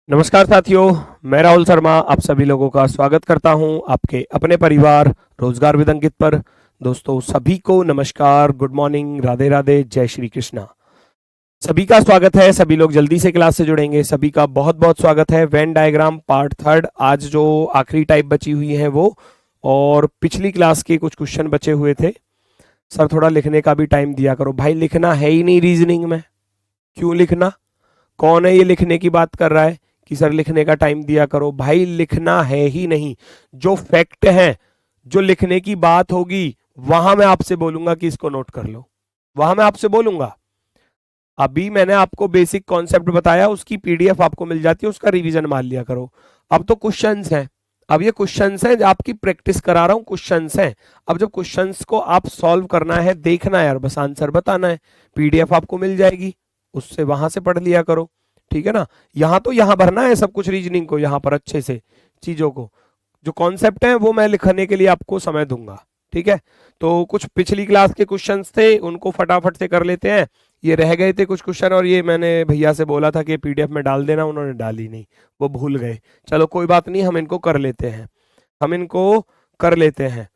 नमस्कार साथियों, मैं राहुल शर्मा आप सभी लोगों का स्वागत करता हूं आपके अपने परिवार रोजगार विद अंकित पर। दोस्तों सभी को नमस्कार, गुड मॉर्निंग, राधे राधे, जय श्री कृष्णा। सभी का स्वागत है। सभी लोग जल्दी से क्लास से जुड़ेंगे, सभी का बहुत बहुत स्वागत है। वेन डायग्राम पार्ट थर्ड, आज जो आखिरी टाइप बची हुई है वो, और पिछली क्लास के कुछ क्वेश्चन बचे हुए थे। सर थोड़ा लिखने का भी टाइम दिया करो भाई, लिखना है ही नहीं रीजनिंग में, क्यों लिखना? कौन है ये लिखने की बात कर रहा है कि सर लिखने का टाइम दिया करो? भाई लिखना है ही नहीं। जो फैक्ट है, जो लिखने की बात होगी, वहां मैं आपसे बोलूंगा कि इसको नोट कर लो, वहां मैं आपसे बोलूंगा। अभी मैंने आपको बेसिक कॉन्सेप्ट बताया, उसकी पीडीएफ आपको मिल जाती है, उसका रिवीजन मार लिया करो। अब तो क्वेश्चंस हैं, अब ये क्वेश्चंस हैं, आपकी प्रैक्टिस करा रहा हूं, क्वेश्चंस हैं। अब जब क्वेश्चंस को आप सॉल्व करना है, देखना है यार, बस आंसर बताना है। पीडीएफ आपको मिल जाएगी, उससे वहां से पढ़ लिया करो, ठीक है ना। यहां तो यहां भरना है सब कुछ, रीजनिंग को यहां पर अच्छे से, चीजों को, जो कॉन्सेप्ट है वो मैं लिखने के लिए आपको समय दूंगा, ठीक है। तो कुछ पिछली क्लास के क्वेश्चंस थे, उनको फटाफट से कर लेते हैं। ये रह गए थे कुछ क्वेश्चन, और ये मैंने भैया से बोला था कि पीडीएफ में डाल देना, उन्होंने डाली नहीं, वो भूल गए। चलो कोई बात नहीं, हम इनको कर लेते हैं, हम इनको कर लेते हैं।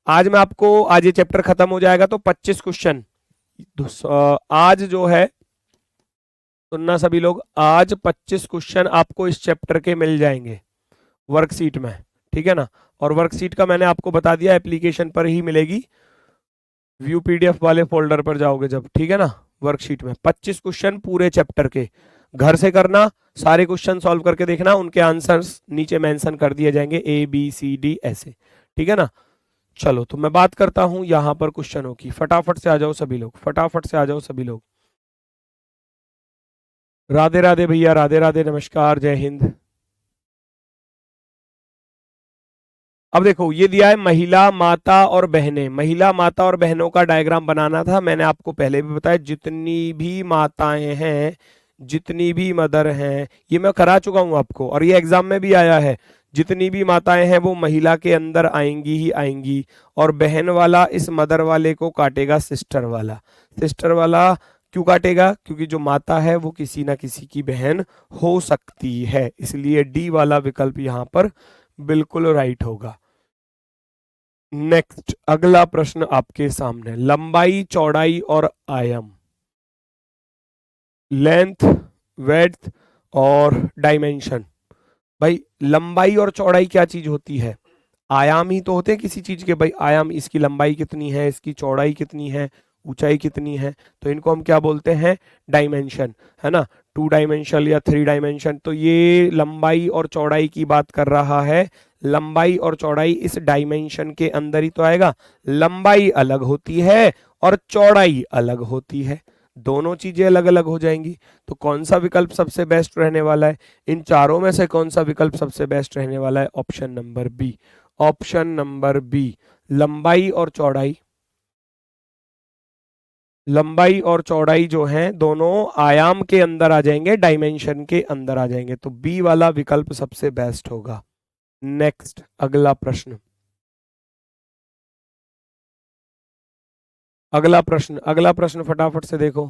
आज मैं आपको, आज ये चैप्टर खत्म हो जाएगा तो 25 क्वेश्चन आज जो है, सुनना सभी लोग, आज 25 क्वेश्चन आपको इस चैप्टर के मिल जाएंगे वर्कशीट में, ठीक है ना। और वर्कशीट का मैंने आपको बता दिया, एप्लीकेशन पर ही मिलेगी, व्यू पीडीएफ वाले फोल्डर पर जाओगे जब, ठीक है ना। वर्कशीट में 25 क्वेश्चन पूरे चैप्टर के, घर से करना, सारे क्वेश्चन सॉल्व करके देखना, उनके आंसर्स नीचे मेंशन कर दिए जाएंगे, ए बी सी डी ऐसे, ठीक है ना। चलो तो मैं बात करता हूं यहां पर क्वेश्चनों की, फटाफट से आ जाओ सभी लोग, फटाफट से आ जाओ सभी लोग। राधे राधे भैया, राधे राधे, नमस्कार, जय हिंद। अब देखो ये दिया है महिला, माता और बहनें। महिला, माता और बहनों का डायग्राम बनाना था, मैंने आपको पहले भी बताया। जितनी भी माताएं हैं, जितनी भी मदर हैं, ये मैं करा चुका हूं आपको, और ये एग्जाम में भी आया है। जितनी भी माताएं हैं वो महिला के अंदर आएंगी ही आएंगी, और बहन वाला इस मदर वाले को काटेगा सिस्टर वाला। सिस्टर वाला क्यों काटेगा? क्योंकि जो माता है वो किसी ना किसी की बहन हो सकती है, इसलिए डी वाला विकल्प यहां पर बिल्कुल राइट होगा। नेक्स्ट अगला प्रश्न आपके सामने, लंबाई, चौड़ाई और आयाम, लेंथ, वेड्थ और डायमेंशन। भाई लंबाई और चौड़ाई क्या चीज होती है? आयाम ही तो होते हैं किसी चीज के। भाई आयाम, इसकी लंबाई कितनी है, इसकी चौड़ाई कितनी है, ऊंचाई कितनी है, तो इनको हम क्या बोलते हैं? डायमेंशन, है ना। 2 डायमेंशन या 3 डायमेंशन, तो ये लंबाई और चौड़ाई की बात कर रहा है। लंबाई और चौड़ाई इस डायमेंशन के अंदर ही तो आएगा। लंबाई अलग होती है और चौड़ाई अलग होती है, दोनों चीजें अलग अलग हो जाएंगी। तो कौन सा विकल्प सबसे बेस्ट रहने वाला है? इन चारों में से कौन सा विकल्प सबसे बेस्ट रहने वाला है? Option number B, option number B, लंबाई और चौड़ाई। लंबाई और चौड़ाई जो है दोनों आयाम के अंदर आ जाएंगे, डायमेंशन के अंदर आ जाएंगे, तो बी वाला विकल्प सबसे बेस्ट होगा। नेक्स्ट अगला प्रश्न, अगला प्रश्न, अगला प्रश्न फटाफट से देखो।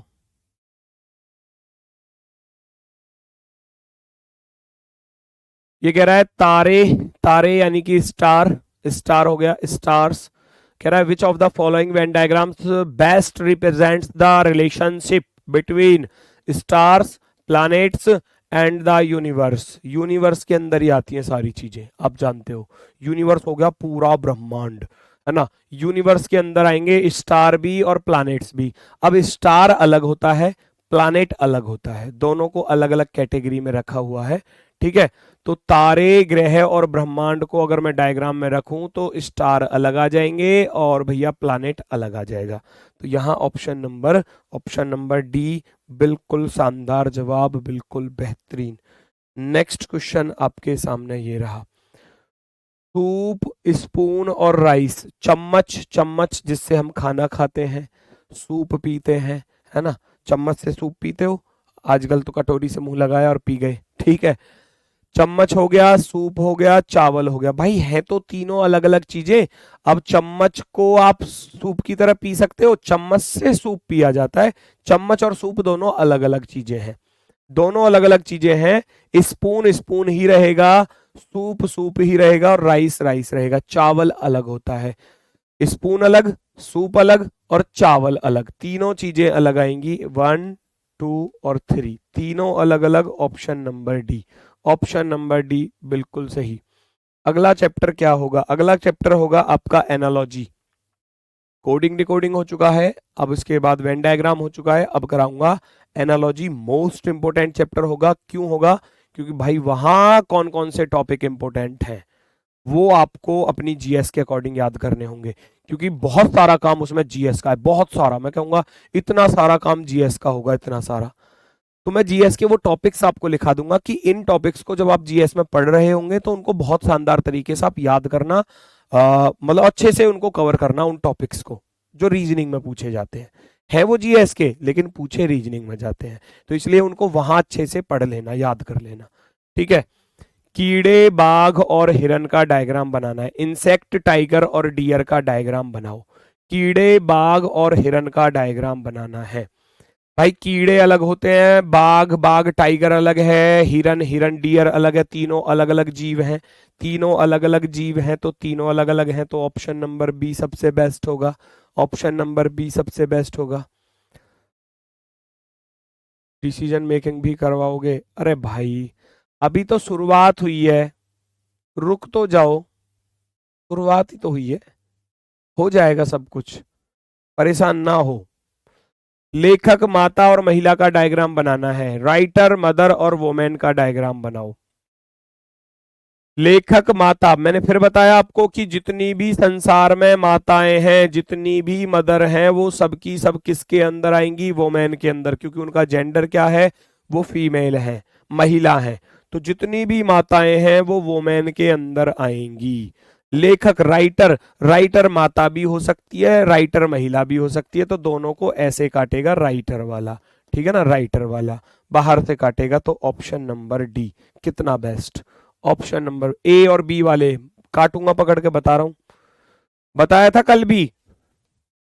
ये कह रहा है तारे, तारे यानी कि स्टार, स्टार हो गया, स्टार्स। कह रहा है which of the following Venn diagrams best represents the relationship between stars, planets and the universe. Universe के अंदर ही आती हैं सारी चीजें, आप जानते हो। यूनिवर्स हो गया पूरा ब्रह्मांड, है ना। यूनिवर्स के अंदर आएंगे स्टार भी और प्लैनेट्स भी। अब स्टार अलग होता है, प्लैनेट अलग होता है, दोनों को अलग अलग कैटेगरी में रखा हुआ है, ठीक है। तो तारे, ग्रह और ब्रह्मांड को अगर मैं डायग्राम में रखूं तो स्टार अलग आ जाएंगे और भैया प्लैनेट अलग आ जाएगा। तो यहाँ ऑप्शन नंबर डी बिल्कुल शानदार जवाब, बिल्कुल बेहतरीन। नेक्स्ट क्वेश्चन आपके सामने ये रहा, सूप, स्पून और राइस। चम्मच, चम्मच जिससे हम खाना खाते हैं, सूप पीते हैं, है ना। चम्मच से सूप पीते हो, आजकल तो कटोरी से मुंह लगाया और पी गए, ठीक है। चम्मच हो गया, सूप हो गया, चावल हो गया। भाई है तो तीनों अलग अलग चीजें। अब चम्मच को आप सूप की तरह पी सकते हो, चम्मच से सूप पिया जाता है, चम्मच और सूप दोनों अलग अलग चीजें हैं। दोनों अलग अलग चीजें हैं। स्पून स्पून ही रहेगा, सूप सूप ही रहेगा और राइस राइस रहेगा। चावल अलग होता है, स्पून अलग, सूप अलग और चावल अलग, तीनों चीजें अलग आएंगी। 1 2 और 3 तीनों अलग अलग। Option number D, option number D बिल्कुल सही। अगला चैप्टर क्या होगा? अगला चैप्टर होगा आपका एनालॉजी। कोडिंग डिकोडिंग हो चुका है, अब इसके बाद वेन डायग्राम हो चुका है, अब कराऊंगा एनालॉजी। मोस्ट इंपोर्टेंट चैप्टर होगा। क्यों होगा? क्योंकि भाई वहां कौन कौन से टॉपिक इंपोर्टेंट हैं वो आपको अपनी जीएस के अकॉर्डिंग याद करने होंगे, क्योंकि बहुत सारा काम उसमें जीएस का है। बहुत सारा, मैं कहूंगा इतना सारा काम जीएस का होगा, इतना सारा। तो मैं जीएस के वो टॉपिक्स आपको लिखा दूंगा कि इन टॉपिक्स को जब आप जीएस में पढ़ रहे होंगे तो उनको बहुत शानदार तरीके से आप याद करना, मतलब अच्छे से उनको कवर करना उन टॉपिक्स को जो रीजनिंग में पूछे जाते हैं। है वो जीएस के लेकिन पूछे रीजनिंग में जाते हैं, तो इसलिए उनको वहां अच्छे से पढ़ लेना, याद कर लेना। ठीक है। कीड़े, बाघ और हिरन का डायग्राम बनाना है। इंसेक्ट, टाइगर और डियर का डायग्राम बनाओ। कीड़े, बाघ और हिरन का डायग्राम बनाना है। भाई कीड़े अलग होते हैं, बाघ बाघ टाइगर अलग है, हिरन हिरन डियर अलग है, तीनों अलग अलग जीव हैं। तीनों अलग अलग जीव हैं तो तीनों अलग अलग हैं, तो ऑप्शन नंबर बी सबसे बेस्ट होगा। ऑप्शन नंबर बी सबसे बेस्ट होगा। डिसीजन मेकिंग भी करवाओगे? अरे भाई अभी तो शुरुआत हुई है, रुक तो जाओ, शुरुआत ही तो हुई है, हो जाएगा सब कुछ, परेशान ना हो। लेखक, माता और महिला का डायग्राम बनाना है। राइटर, मदर और वोमेन का डायग्राम बनाओ। लेखक, माता, मैंने फिर बताया आपको कि जितनी भी संसार में माताएं हैं, जितनी भी मदर हैं, वो सबकी सब किसके अंदर आएंगी? वोमेन के अंदर, क्योंकि उनका जेंडर क्या है? वो फीमेल है, महिला है। तो जितनी भी माताएं हैं वो वोमेन के अंदर आएंगी। लेखक, राइटर, राइटर माता भी हो सकती है, राइटर महिला भी हो सकती है, तो दोनों को ऐसे काटेगा राइटर वाला। ठीक है ना, राइटर वाला बाहर से काटेगा। तो ऑप्शन नंबर डी कितना बेस्ट। ऑप्शन नंबर ए और बी वाले काटूंगा पकड़ के, बता रहा हूं, बताया था कल भी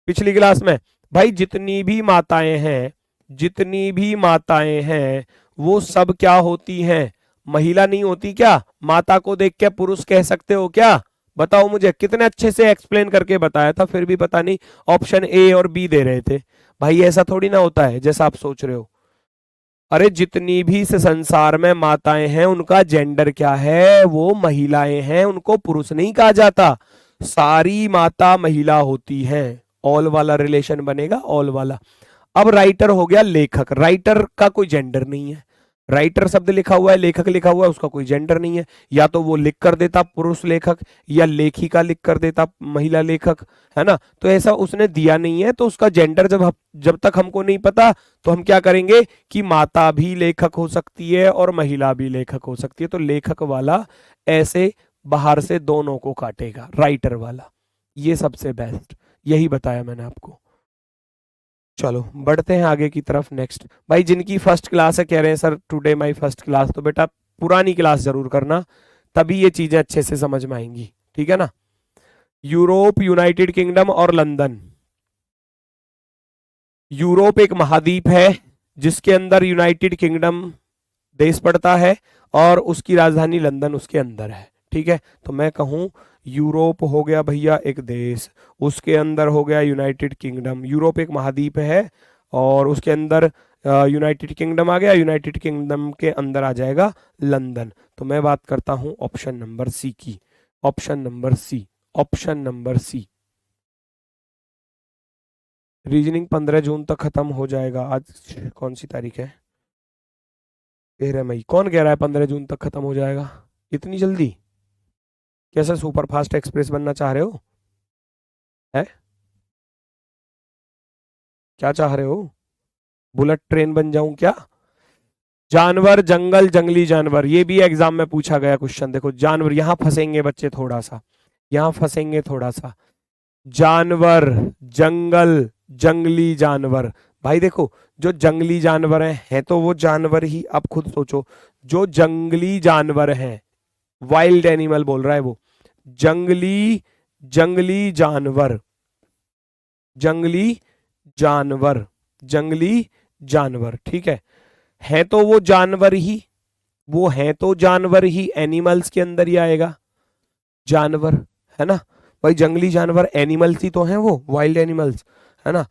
पिछली क्लास में। भाई जितनी भी माताएं हैं, जितनी भी माताएं हैं वो सब क्या होती हैं? महिला नहीं होती क्या? माता को देख के पुरुष कह सकते हो क्या? बताओ मुझे, कितने अच्छे से एक्सप्लेन करके बताया था, फिर भी पता नहीं ऑप्शन ए और बी दे रहे थे। भाई ऐसा थोड़ी ना होता है जैसा आप सोच रहे हो। अरे जितनी भी इस संसार में माताएं हैं उनका जेंडर क्या है? वो महिलाएं हैं, उनको पुरुष नहीं कहा जाता। सारी माता महिला होती हैं। ऑल वाला रिलेशन बनेगा, ऑल वाला। अब राइटर हो गया लेखक। राइटर का कोई जेंडर नहीं है। राइटर शब्द लिखा हुआ है, लेखक लिखा हुआ है, उसका कोई जेंडर नहीं है। या तो वो लिख कर देता पुरुष लेखक, या लेखिका लिख कर देता महिला लेखक, है ना। तो ऐसा उसने दिया नहीं है, तो उसका जेंडर जब तक हमको नहीं पता तो हम क्या करेंगे कि माता भी लेखक हो सकती है और महिला भी लेखक हो सकती है। तो लेखक वाला ऐसे बाहर से दोनों को काटेगा, राइटर वाला। ये सबसे बेस्ट, यही बताया मैंने आपको। चलो बढ़ते हैं आगे की तरफ। नेक्स्ट भाई, जिनकी फर्स्ट क्लास है कह रहे हैं sir today my first class, तो बेटा पुरानी क्लास जरूर करना, तभी ये चीजें अच्छे से समझ में आएंगी। ठीक है ना। यूरोप, यूनाइटेड किंगडम और लंदन। यूरोप एक महाद्वीप है जिसके अंदर यूनाइटेड किंगडम देश पड़ता है और उसकी राजधानी लंदन उसके अंदर है। ठीक है, तो मैं कहूं यूरोप हो गया भैया एक देश, उसके अंदर हो गया यूनाइटेड किंगडम। यूरोप एक महाद्वीप है और उसके अंदर यूनाइटेड किंगडम आ गया, यूनाइटेड किंगडम के अंदर आ जाएगा लंदन। तो मैं बात करता हूं ऑप्शन नंबर सी की। Option number C, option number C. Reasoning 15 जून तक खत्म हो जाएगा। आज कौन सी तारीख है? 13 मई। कौन कह रहा है 15 जून तक खत्म हो जाएगा? इतनी जल्दी? कैसे सुपर फास्ट एक्सप्रेस बनना चाह रहे हो? है, क्या चाह रहे हो? बुलेट ट्रेन बन जाऊं क्या? जानवर, जंगल, जंगली जानवर, ये भी एग्जाम में पूछा गया क्वेश्चन। देखो जानवर, यहां फंसेंगे बच्चे थोड़ा सा, यहां फंसेंगे थोड़ा सा। जानवर, जंगल, जंगली जानवर। भाई देखो, जो जंगली जानवर हैं तो वो जानवर ही, आप खुद सोचो, जो जंगली जानवर हैं, वाइल्ड एनिमल बोल रहा है वो, जंगली, जंगली जानवर, जंगली जानवर, जंगली जानवर। ठीक है, है तो वो जानवर ही, वो है तो जानवर ही, एनिमल्स के अंदर ही आएगा जानवर, है ना भाई। जंगली जानवर एनिमल्स ही तो हैं, वो वाइल्ड एनिमल्स, है ना।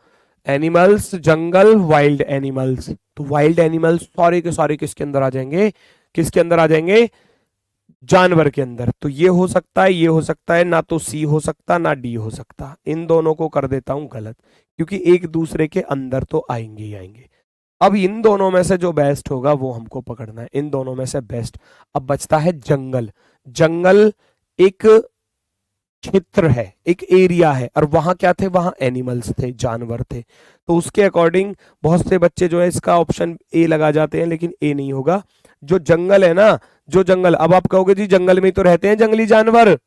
एनिमल्स जंगल, वाइल्ड एनिमल्स, तो वाइल्ड एनिमल्स सारे के सारे किसके अंदर आ जाएंगे, किसके अंदर आ जाएंगे, जानवर के अंदर। तो ये हो सकता है, ये हो सकता है, ना तो सी हो सकता ना डी हो सकता, इन दोनों को कर देता हूं गलत, क्योंकि एक दूसरे के अंदर तो आएंगे ही आएंगे। अब इन दोनों में से जो बेस्ट होगा वो हमको पकड़ना है, इन दोनों में से बेस्ट। अब बचता है जंगल। जंगल एक क्षेत्र है, एक एरिया है, और वहां क्या थे, वहां एनिमल्स थे, जानवर थे। तो उसके अकॉर्डिंग बहुत से बच्चे जो है इसका ऑप्शन ए लगा जाते हैं, लेकिन ए नहीं होगा। जो जंगल है ना, जो जंगल, अब आप कहोगे जी जंगल में तो रहते हैं जंगली जानवर,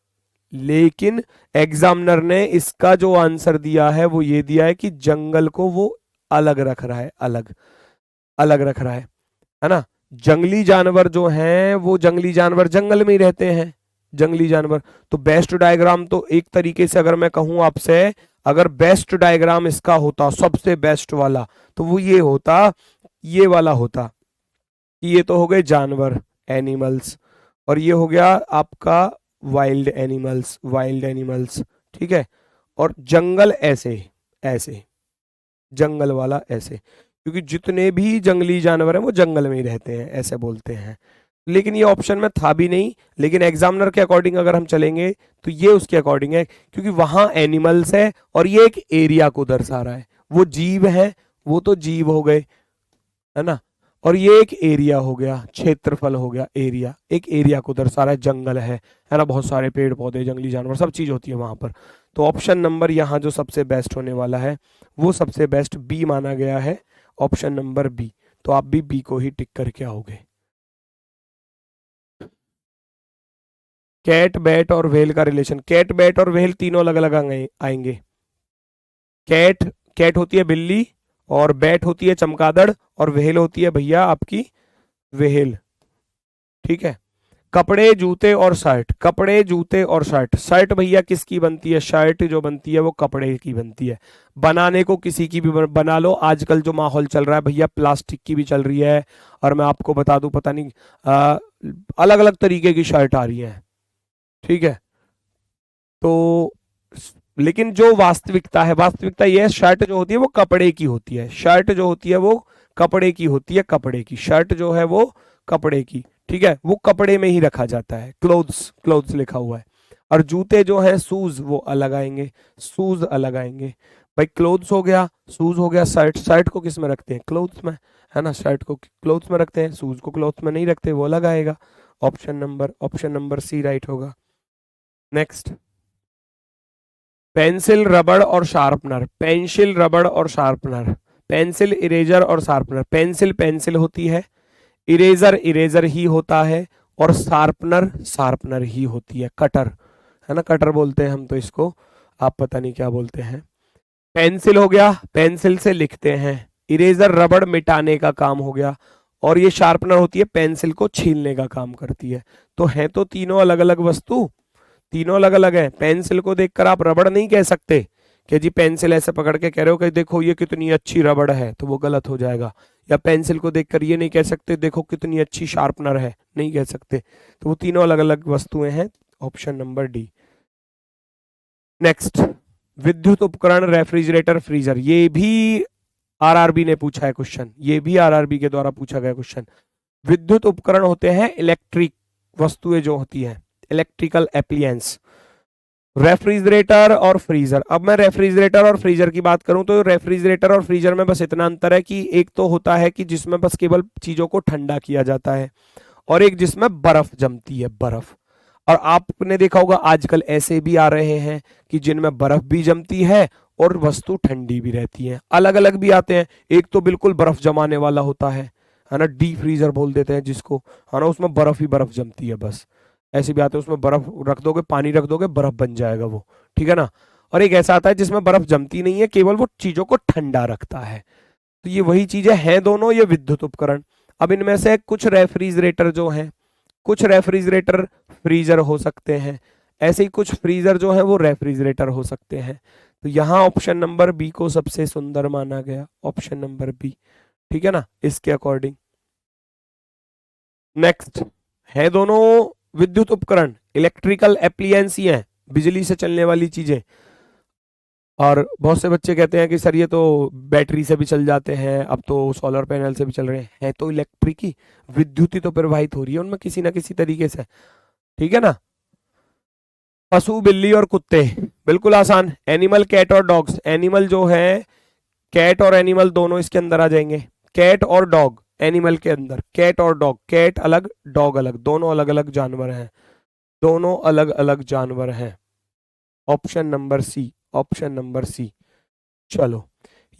लेकिन एग्जामिनर ने इसका जो आंसर दिया है वो ये दिया है कि जंगल को वो अलग रख रहा है, अलग अलग रख रहा है ना। जंगली जानवर जो हैं वो जंगली जानवर जंगल में ही रहते हैं, जंगली जानवर। तो बेस्ट डायग्राम तो एक तरीके से अगर मैं कहूं आपसे, अगर बेस्ट डायग्राम इसका होता, सबसे बेस्ट वाला, तो वो ये होता, ये वाला होता। ये तो हो गए जानवर, एनिमल्स, और ये हो गया आपका वाइल्ड एनिमल्स, वाइल्ड एनिमल्स, ठीक है। और जंगल ऐसे, ऐसे जंगल वाला ऐसे, क्योंकि जितने भी जंगली जानवर हैं वो जंगल में ही रहते हैं, ऐसे बोलते हैं। लेकिन ये ऑप्शन में था भी नहीं, लेकिन एग्जामिनर के अकॉर्डिंग अगर हम चलेंगे तो ये उसके अकॉर्डिंग है, क्योंकि वहां एनिमल्स है और ये एक एरिया को दर्शा रहा है। वो जीव है, वो तो जीव हो गए, है ना, और ये एक एरिया हो गया, क्षेत्रफल हो गया, एरिया, एक एरिया को दर्शा रहा है। जंगल है ना, बहुत सारे पेड़ पौधे, जंगली जानवर, सब चीज होती है वहां पर। तो ऑप्शन नंबर यहाँ जो सबसे बेस्ट होने वाला है वो सबसे बेस्ट बी माना गया है, ऑप्शन नंबर बी। तो आप भी बी को ही टिक करके आओगे। कैट, बैट और व्हेल का रिलेशन, कैट, बैट और व्हेल तीनों अलग अलग आएंगे। कैट, कैट होती है बिल्ली, और बैट होती है चमगादड़, और व्हेल होती है भैया आपकी व्हेल, ठीक है। कपड़े, जूते और शर्ट, कपड़े, जूते और शर्ट। शर्ट भैया किसकी बनती है, शर्ट जो बनती है वो कपड़े की बनती है। बनाने को किसी की भी बना लो, आजकल जो माहौल चल रहा है भैया प्लास्टिक की भी चल रही है, और मैं आपको बता दूं पता नहीं अलग अलग तरीके की शर्ट आ रही है, ठीक है। तो लेकिन जो वास्तविकता है, वास्तविकता ये है, शर्ट जो होती है वो कपड़े की होती है, शर्ट जो होती है वो कपड़े की होती है, कपड़े की शर्ट जो है वो कपड़े की, ठीक है, वो कपड़े में ही रखा जाता है, क्लोथ्स, क्लोथ्स लिखा हुआ है। और जूते जो है शूज, वो अलग आएंगे, शूज अलग आएंगे। भाई क्लोथ्स हो गया, शूज हो गया, शर्ट, शर्ट को किस में रखते हैं, क्लोथ्स में, है ना, शर्ट को क्लोथ्स में रखते हैं, शूज को क्लोथ्स में नहीं रखते, वो अलग आएगा। ऑप्शन नंबर सी राइट होगा। नेक्स्ट, पेंसिल, रबड़ और शार्पनर, पेंसिल, रबड़ और शार्पनर, पेंसिल, इरेजर और शार्पनर। पेंसिल पेंसिल होती है, इरेजर इरेजर ही होता है, और शार्पनर शार्पनर ही होती है, कटर, है ना, कटर बोलते हैं हम तो इसको, आप पता नहीं क्या बोलते हैं। पेंसिल हो गया, पेंसिल से लिखते हैं, इरेजर रबड़ मिटाने का काम हो गया, और ये शार्पनर होती है पेंसिल को छीलने का काम करती है। तो हैं तो तीनों अलग अलग वस्तु, तीनों अलग अलग है। पेंसिल को देखकर आप रबड़ नहीं कह सकते कि जी पेंसिल ऐसे पकड़ के कह रहे हो कि देखो ये कितनी अच्छी रबड़ है, तो वो गलत हो जाएगा। या पेंसिल को देखकर ये नहीं कह सकते देखो कितनी अच्छी शार्पनर है, नहीं कह सकते। तो वो तीनों अलग अलग वस्तुएं हैं, ऑप्शन नंबर डी। नेक्स्ट, विद्युत उपकरण, रेफ्रिजरेटर, फ्रीजर, ये भी आरआरबी ने पूछा है क्वेश्चन, ये भी आरआरबी के द्वारा पूछा गया क्वेश्चन। विद्युत उपकरण होते हैं इलेक्ट्रिक वस्तुएं जो होती हैं, इलेक्ट्रिकल एप्लियंस। रेफ्रिजरेटर और फ्रीजर, अब मैं रेफ्रिजरेटर और फ्रीजर की बात करूं तो रेफ्रिजरेटर और फ्रीजर में बस इतना अंतर है कि एक तो होता है कि जिसमें बस केवल चीजों को ठंडा किया जाता है, और एक जिसमें बर्फ जमती है, बर्फ। और आपने देखा होगा आजकल ऐसे भी आ रहे हैं कि जिनमें बर्फ भी जमती है और वस्तु ठंडी भी रहती है, अलग अलग भी आते हैं। एक तो बिल्कुल बर्फ जमाने वाला होता है ना, डी फ्रीजर बोल देते हैं जिसको, है ना, उसमें बर्फ ही बर्फ जमती है बस। ऐसे भी आते हैं उसमें बर्फ रख दोगे, पानी रख दोगे, बर्फ बन जाएगा वो, ठीक है ना। और एक ऐसा आता है जिसमें बर्फ जमती नहीं है, केवल वो चीजों को ठंडा रखता है। तो ये वही चीजें हैं दोनों, ये विद्युत उपकरण। अब इनमें से कुछ रेफ्रिजरेटर जो हैं, कुछ रेफ्रिजरेटर फ्रीजर हो सकते हैं, ऐसे ही कुछ फ्रीजर जो है वो रेफ्रिजरेटर हो सकते हैं। तो यहाँ ऑप्शन नंबर बी को सबसे सुंदर माना गया, ऑप्शन नंबर बी, ठीक है ना, इसके अकॉर्डिंग। नेक्स्ट है दोनों विद्युत उपकरण, इलेक्ट्रिकल एप्लियंस ही हैं, बिजली से चलने वाली चीजें। और बहुत से बच्चे कहते हैं कि सर ये तो बैटरी से भी चल जाते हैं, अब तो सोलर पैनल से भी चल रहे हैं, है तो इलेक्ट्रिक ही, विद्युत ही तो प्रवाहित हो रही है उनमें किसी ना किसी तरीके से, ठीक है ना। पशु, बिल्ली और कुत्ते, बिल्कुल आसान। एनिमल, कैट और डॉग्स, एनिमल जो है कैट और एनिमल दोनों इसके अंदर आ जाएंगे। कैट और डॉग एनिमल के अंदर, कैट और डॉग, कैट अलग डॉग अलग, दोनों अलग अलग जानवर हैं, दोनों अलग अलग जानवर हैं। Option number C, option number C. चलो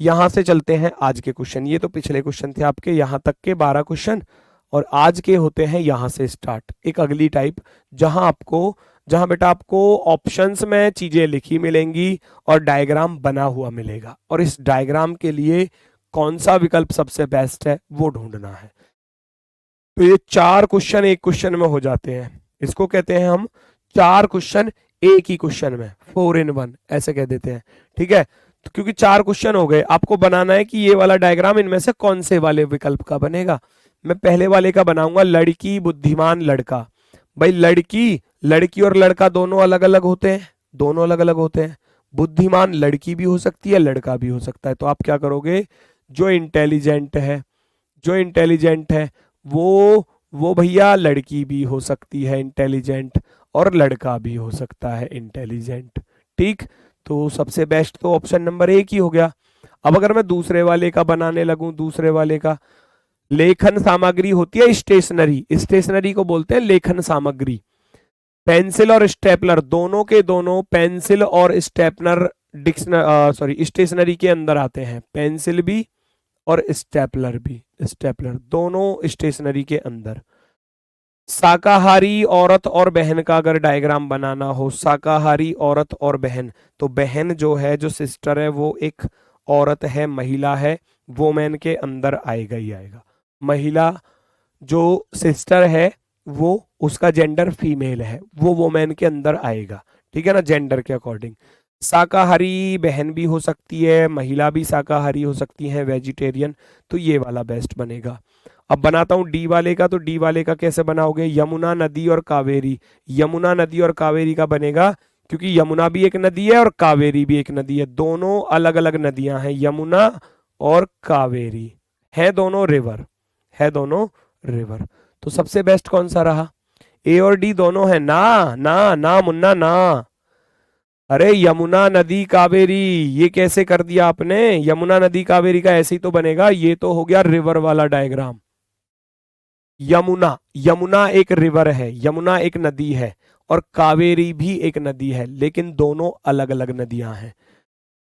यहां से चलते हैं आज के क्वेश्चन। ये तो पिछले क्वेश्चन थे आपके, यहां तक के 12 क्वेश्चन, और आज के होते हैं यहां से स्टार्ट एक अगली टाइप, जहां बेटा आपको ऑप्शंस में चीजें लिखी मिलेंगी और डायग्राम बना हुआ मिलेगा, और इस डायग्राम के लिए कौन सा विकल्प सबसे बेस्ट है वो ढूंढना है। तो ये 4 क्वेश्चन एक क्वेश्चन में हो जाते हैं, इसको कहते हैं हम 4 क्वेश्चन एक ही क्वेश्चन में, 4 in 1 ऐसे कह देते हैं, ठीक है। तो क्योंकि 4 क्वेश्चन हो गए, आपको बनाना है कि ये वाला डायग्राम इनमें से कौन से वाले विकल्प का बनेगा। मैं पहले वाले का बनाऊंगा, लड़की, बुद्धिमान, लड़का। भाई लड़की और लड़का दोनों अलग अलग होते हैं, दोनों अलग अलग होते हैं। बुद्धिमान लड़की भी हो सकती है, लड़का भी हो सकता है। तो आप क्या करोगे, जो इंटेलिजेंट है, जो इंटेलिजेंट है वो भैया लड़की भी हो सकती है इंटेलिजेंट, और लड़का भी हो सकता है इंटेलिजेंट, ठीक। तो सबसे बेस्ट तो ऑप्शन नंबर 1 ही हो गया। अब अगर मैं दूसरे वाले का बनाने लगूं, दूसरे वाले का, लेखन सामग्री होती है स्टेशनरी, स्टेशनरी को बोलते हैं लेखन सामग्री। पेंसिल और स्टेपलर दोनों के दोनों, पेंसिल और स्टेपलर स्टेशनरी के अंदर आते हैं, पेंसिल भी और स्टेपलर भी, स्टेपलर दोनों स्टेशनरी के अंदर। शाकाहारी औरत और बहन का अगर डायग्राम बनाना हो, शाकाहारी औरत और बहन, तो बहन जो है, जो सिस्टर है, वो एक औरत है, महिला है, वोमेन के अंदर आएगा ही आएगा। महिला जो सिस्टर है वो, उसका जेंडर फीमेल है, वो वोमेन के अंदर आएगा, ठीक है ना, जेंडर के अकॉर्डिंग। शाकाहारी बहन भी हो सकती है, महिला भी शाकाहारी हो सकती है, वेजिटेरियन, तो ये वाला बेस्ट बनेगा। अब बनाता हूं डी वाले का, तो डी वाले का कैसे बनाओगे, यमुना नदी और कावेरी, यमुना नदी और कावेरी का बनेगा, क्योंकि यमुना भी एक नदी है और कावेरी भी एक नदी है, दोनों अलग अलग नदियां हैं, यमुना और कावेरी है, दोनों रिवर है, दोनों रिवर। तो सबसे बेस्ट कौन सा रहा, ए और डी दोनों है ना, ना ना मुन्ना ना। अरे यमुना नदी कावेरी, ये कैसे कर दिया आपने, यमुना नदी कावेरी का ऐसे ही तो बनेगा, ये तो हो गया रिवर वाला डायग्राम। यमुना, यमुना एक रिवर है, यमुना एक नदी है, और कावेरी भी एक नदी है, लेकिन दोनों अलग अलग नदियां हैं,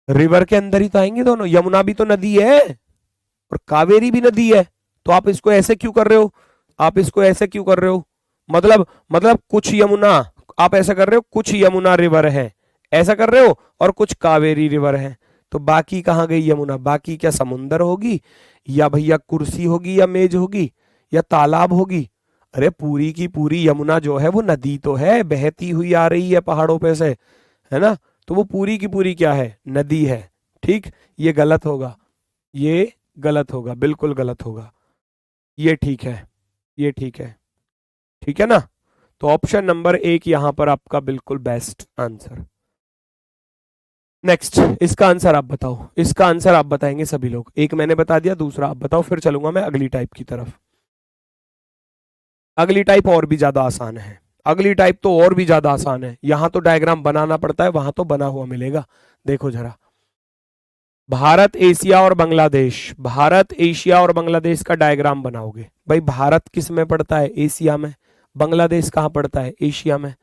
रिवर के अंदर ही तो आएंगे दोनों। यमुना भी तो नदी है और कावेरी भी नदी है, तो आप इसको ऐसे क्यों कर रहे हो, आप इसको ऐसे क्यों कर रहे हो, मतलब कुछ यमुना, आप ऐसा कर रहे हो, कुछ यमुना रिवर है ऐसा कर रहे हो, और कुछ कावेरी रिवर है। तो बाकी कहाँ गई यमुना, बाकी क्या समुंदर होगी, या भैया कुर्सी होगी, या मेज होगी, या तालाब होगी। अरे पूरी की पूरी यमुना जो है वो नदी तो है, बहती हुई आ रही है पहाड़ों पे से, है ना। तो वो पूरी की पूरी क्या है, नदी है, ठीक। ये गलत होगा, ये गलत होगा, बिल्कुल गलत होगा, ये ठीक है, ये ठीक है, ठीक है ना। तो ऑप्शन नंबर 1 यहां पर आपका बिल्कुल बेस्ट आंसर। नेक्स्ट, इसका आंसर आप बताओ, इसका आंसर आप बताएंगे सभी लोग, एक मैंने बता दिया, दूसरा आप बताओ, फिर चलूंगा मैं अगली टाइप की तरफ। अगली टाइप और भी ज्यादा आसान है, अगली टाइप तो और भी ज्यादा आसान है, यहां तो डायग्राम बनाना पड़ता है, वहां तो बना हुआ मिलेगा। देखो जरा, भारत, एशिया और बांग्लादेश, भारत, एशिया और बांग्लादेश का डायग्राम बनाओगे। भाई भारत किस में पड़ता है, एशिया में, बांग्लादेश कहाँ पड़ता है, एशिया में।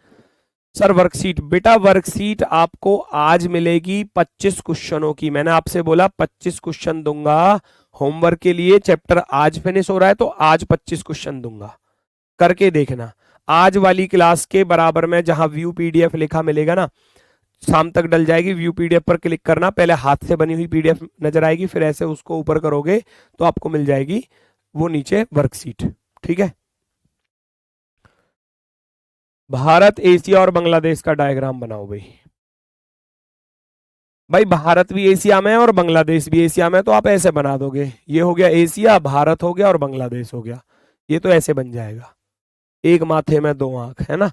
सर वर्कशीट, बेटा वर्कशीट आपको आज मिलेगी 25 क्वेश्चनों की, मैंने आपसे बोला 25 क्वेश्चन दूंगा होमवर्क के लिए, चैप्टर आज फिनिश हो रहा है तो आज 25 क्वेश्चन दूंगा, करके देखना। आज वाली क्लास के बराबर में जहां व्यू पीडीएफ लिखा मिलेगा ना, शाम तक डल जाएगी, व्यू पीडीएफ पर क्लिक करना, पहले हाथ से बनी हुई पीडीएफ नजर आएगी, फिर ऐसे उसको ऊपर करोगे तो आपको मिल जाएगी वो नीचे वर्कशीट, ठीक है। भारत, एशिया और बांग्लादेश का डायग्राम बनाओ भाई। भाई भारत भी एशिया में है और बांग्लादेश भी एशिया में है, तो आप ऐसे बना दोगे, ये हो गया एशिया, भारत हो गया और बांग्लादेश हो गया, ये तो ऐसे बन जाएगा, एक माथे में दो आंख, है ना।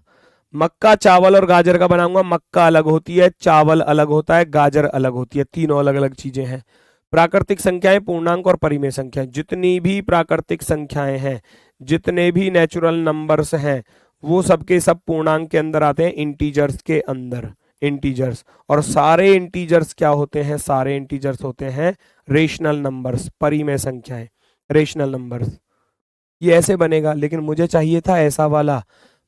मक्का, चावल और गाजर का बनाऊंगा। मक्का अलग होती है, चावल अलग होता है, गाजर अलग होती है, तीनों अलग अलग चीजें हैं। प्राकृतिक संख्याएं, पूर्णांक और परिमेय संख्याएं, जितनी भी प्राकृतिक संख्याएं हैं, जितने भी नेचुरल नंबर्स हैं, वो सबके सब पूर्णांक के अंदर आते हैं, इंटीजर्स के अंदर, इंटीजर्स। और सारे इंटीजर्स क्या होते हैं? सारे इंटीजर्स होते हैं रेशनल नंबर्स, परिमेय संख्याएं, रेशनल नंबर्स। ये ऐसे बनेगा, लेकिन मुझे चाहिए था ऐसा वाला।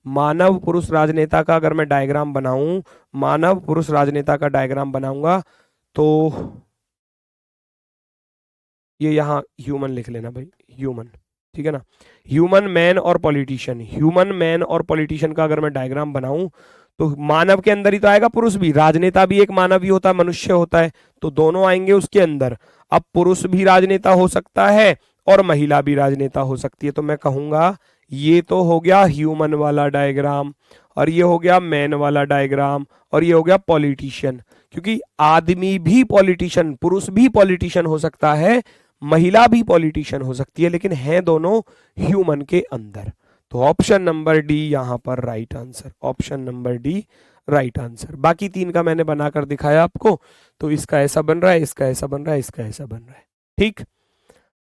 मानव पुरुष राजनेता का अगर मैं डायग्राम बनाऊं, मानव पुरुष राजनेता का डायग्राम बनाऊंगा, तो ये यहां ह्यूमन लिख लेना भाई, ह्यूमन, ठीक है ना। ह्यूमन मैन और पॉलिटिशियन, ह्यूमन मैन और पॉलिटिशियन का अगर मैं डायग्राम बनाऊं, तो मानव के अंदर ही तो आएगा पुरुष भी, राजनेता भी एक मानव ही होता है, मनुष्य होता है, तो दोनों आएंगे उसके अंदर। अब पुरुष भी राजनेता हो सकता है और महिला भी राजनेता हो सकती है, तो मैं कहूंगा ये तो हो गया ह्यूमन वाला डायग्राम, और ये हो गया मैन वाला डायग्राम, और ये हो गया पॉलिटिशियन। क्योंकि आदमी भी पॉलिटिशियन, पुरुष भी पॉलिटिशियन हो सकता है, महिला भी पॉलिटिशियन हो सकती है, लेकिन है दोनों ह्यूमन के अंदर। तो ऑप्शन नंबर डी यहां पर right answer, option number D right answer. बाकी तीन का मैंने बनाकर दिखाया आपको, तो इसका ऐसा बन रहा है, इसका ऐसा बन रहा है, इसका ऐसा बन रहा है, ठीक।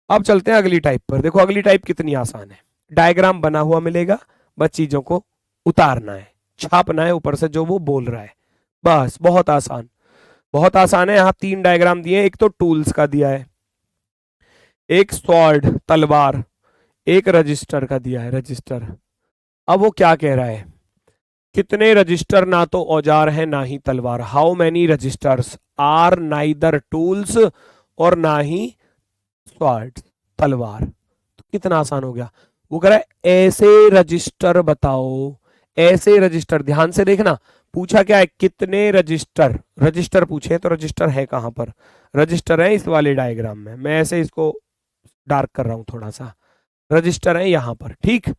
अब चलते हैं अगली टाइप पर। देखो अगली टाइप कितनी आसान है, डायग्राम बना हुआ मिलेगा, बस चीजों को उतारना है, छापना है ऊपर से जो वो बोल रहा है, बस। बहुत आसान, बहुत आसान है। यहाँ तीन डायग्राम दिए, एक तो टूल्स का दिया है, एक स्वॉर्ड तलवार, एक रजिस्टर का दिया है, रजिस्टर। अब वो क्या कह रहा है, कितने रजिस्टर ना तो औजार है ना ही तलवार, how many registers are neither tools और ना ही स्वॉर्ड, तलवार। तो कितना आसान हो गया। वो कह रहा है ऐसे रजिस्टर बताओ, ऐसे रजिस्टर, ध्यान से देखना, पूछा क्या है, कितने रजिस्टर, रजिस्टर पूछे, तो रजिस्टर है कहां पर, रजिस्टर है इस वाले डायग्राम में, मैं ऐसे इसको डार्क कर रहा हूं थोड़ा सा, रजिस्टर है यहां पर, ठीक।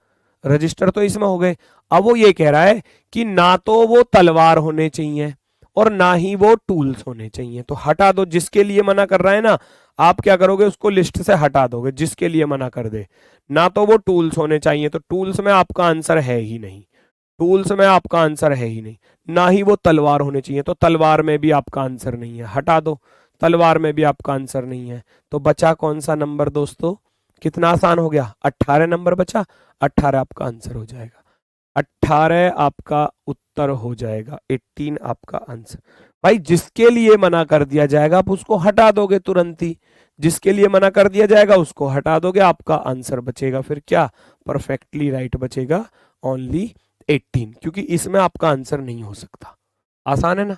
रजिस्टर तो इसमें हो गए। अब वो ये कह रहा है कि ना तो वो तलवार होने चाहिए और ना ही वो टूल्स होने चाहिए, तो हटा दो। जिसके लिए मना कर रहा है ना, आप क्या करोगे, उसको लिस्ट से हटा दोगे, जिसके लिए मना कर दे। ना तो वो टूल्स होने चाहिए, तो टूल्स में आपका आंसर है ही नहीं, टूल्स में आपका आंसर है ही नहीं। ना ही वो तलवार होने चाहिए, तो तलवार में भी आपका आंसर नहीं है, हटा दो, तलवार में भी आपका आंसर नहीं है। तो बचा कौन सा नंबर दोस्तों, कितना आसान हो गया, 18 नंबर बचा, 18 आपका आंसर हो जाएगा, 18 आपका उत्तर हो जाएगा, 18 आपका आंसर। भाई जिसके लिए मना कर दिया जाएगा आप उसको हटा दोगे तुरंत ही, जिसके लिए मना कर दिया जाएगा उसको हटा दोगे, आपका आंसर बचेगा फिर क्या, परफेक्टली राइट बचेगा, ओनली 18, क्योंकि इसमें आपका आंसर नहीं हो सकता। आसान है ना,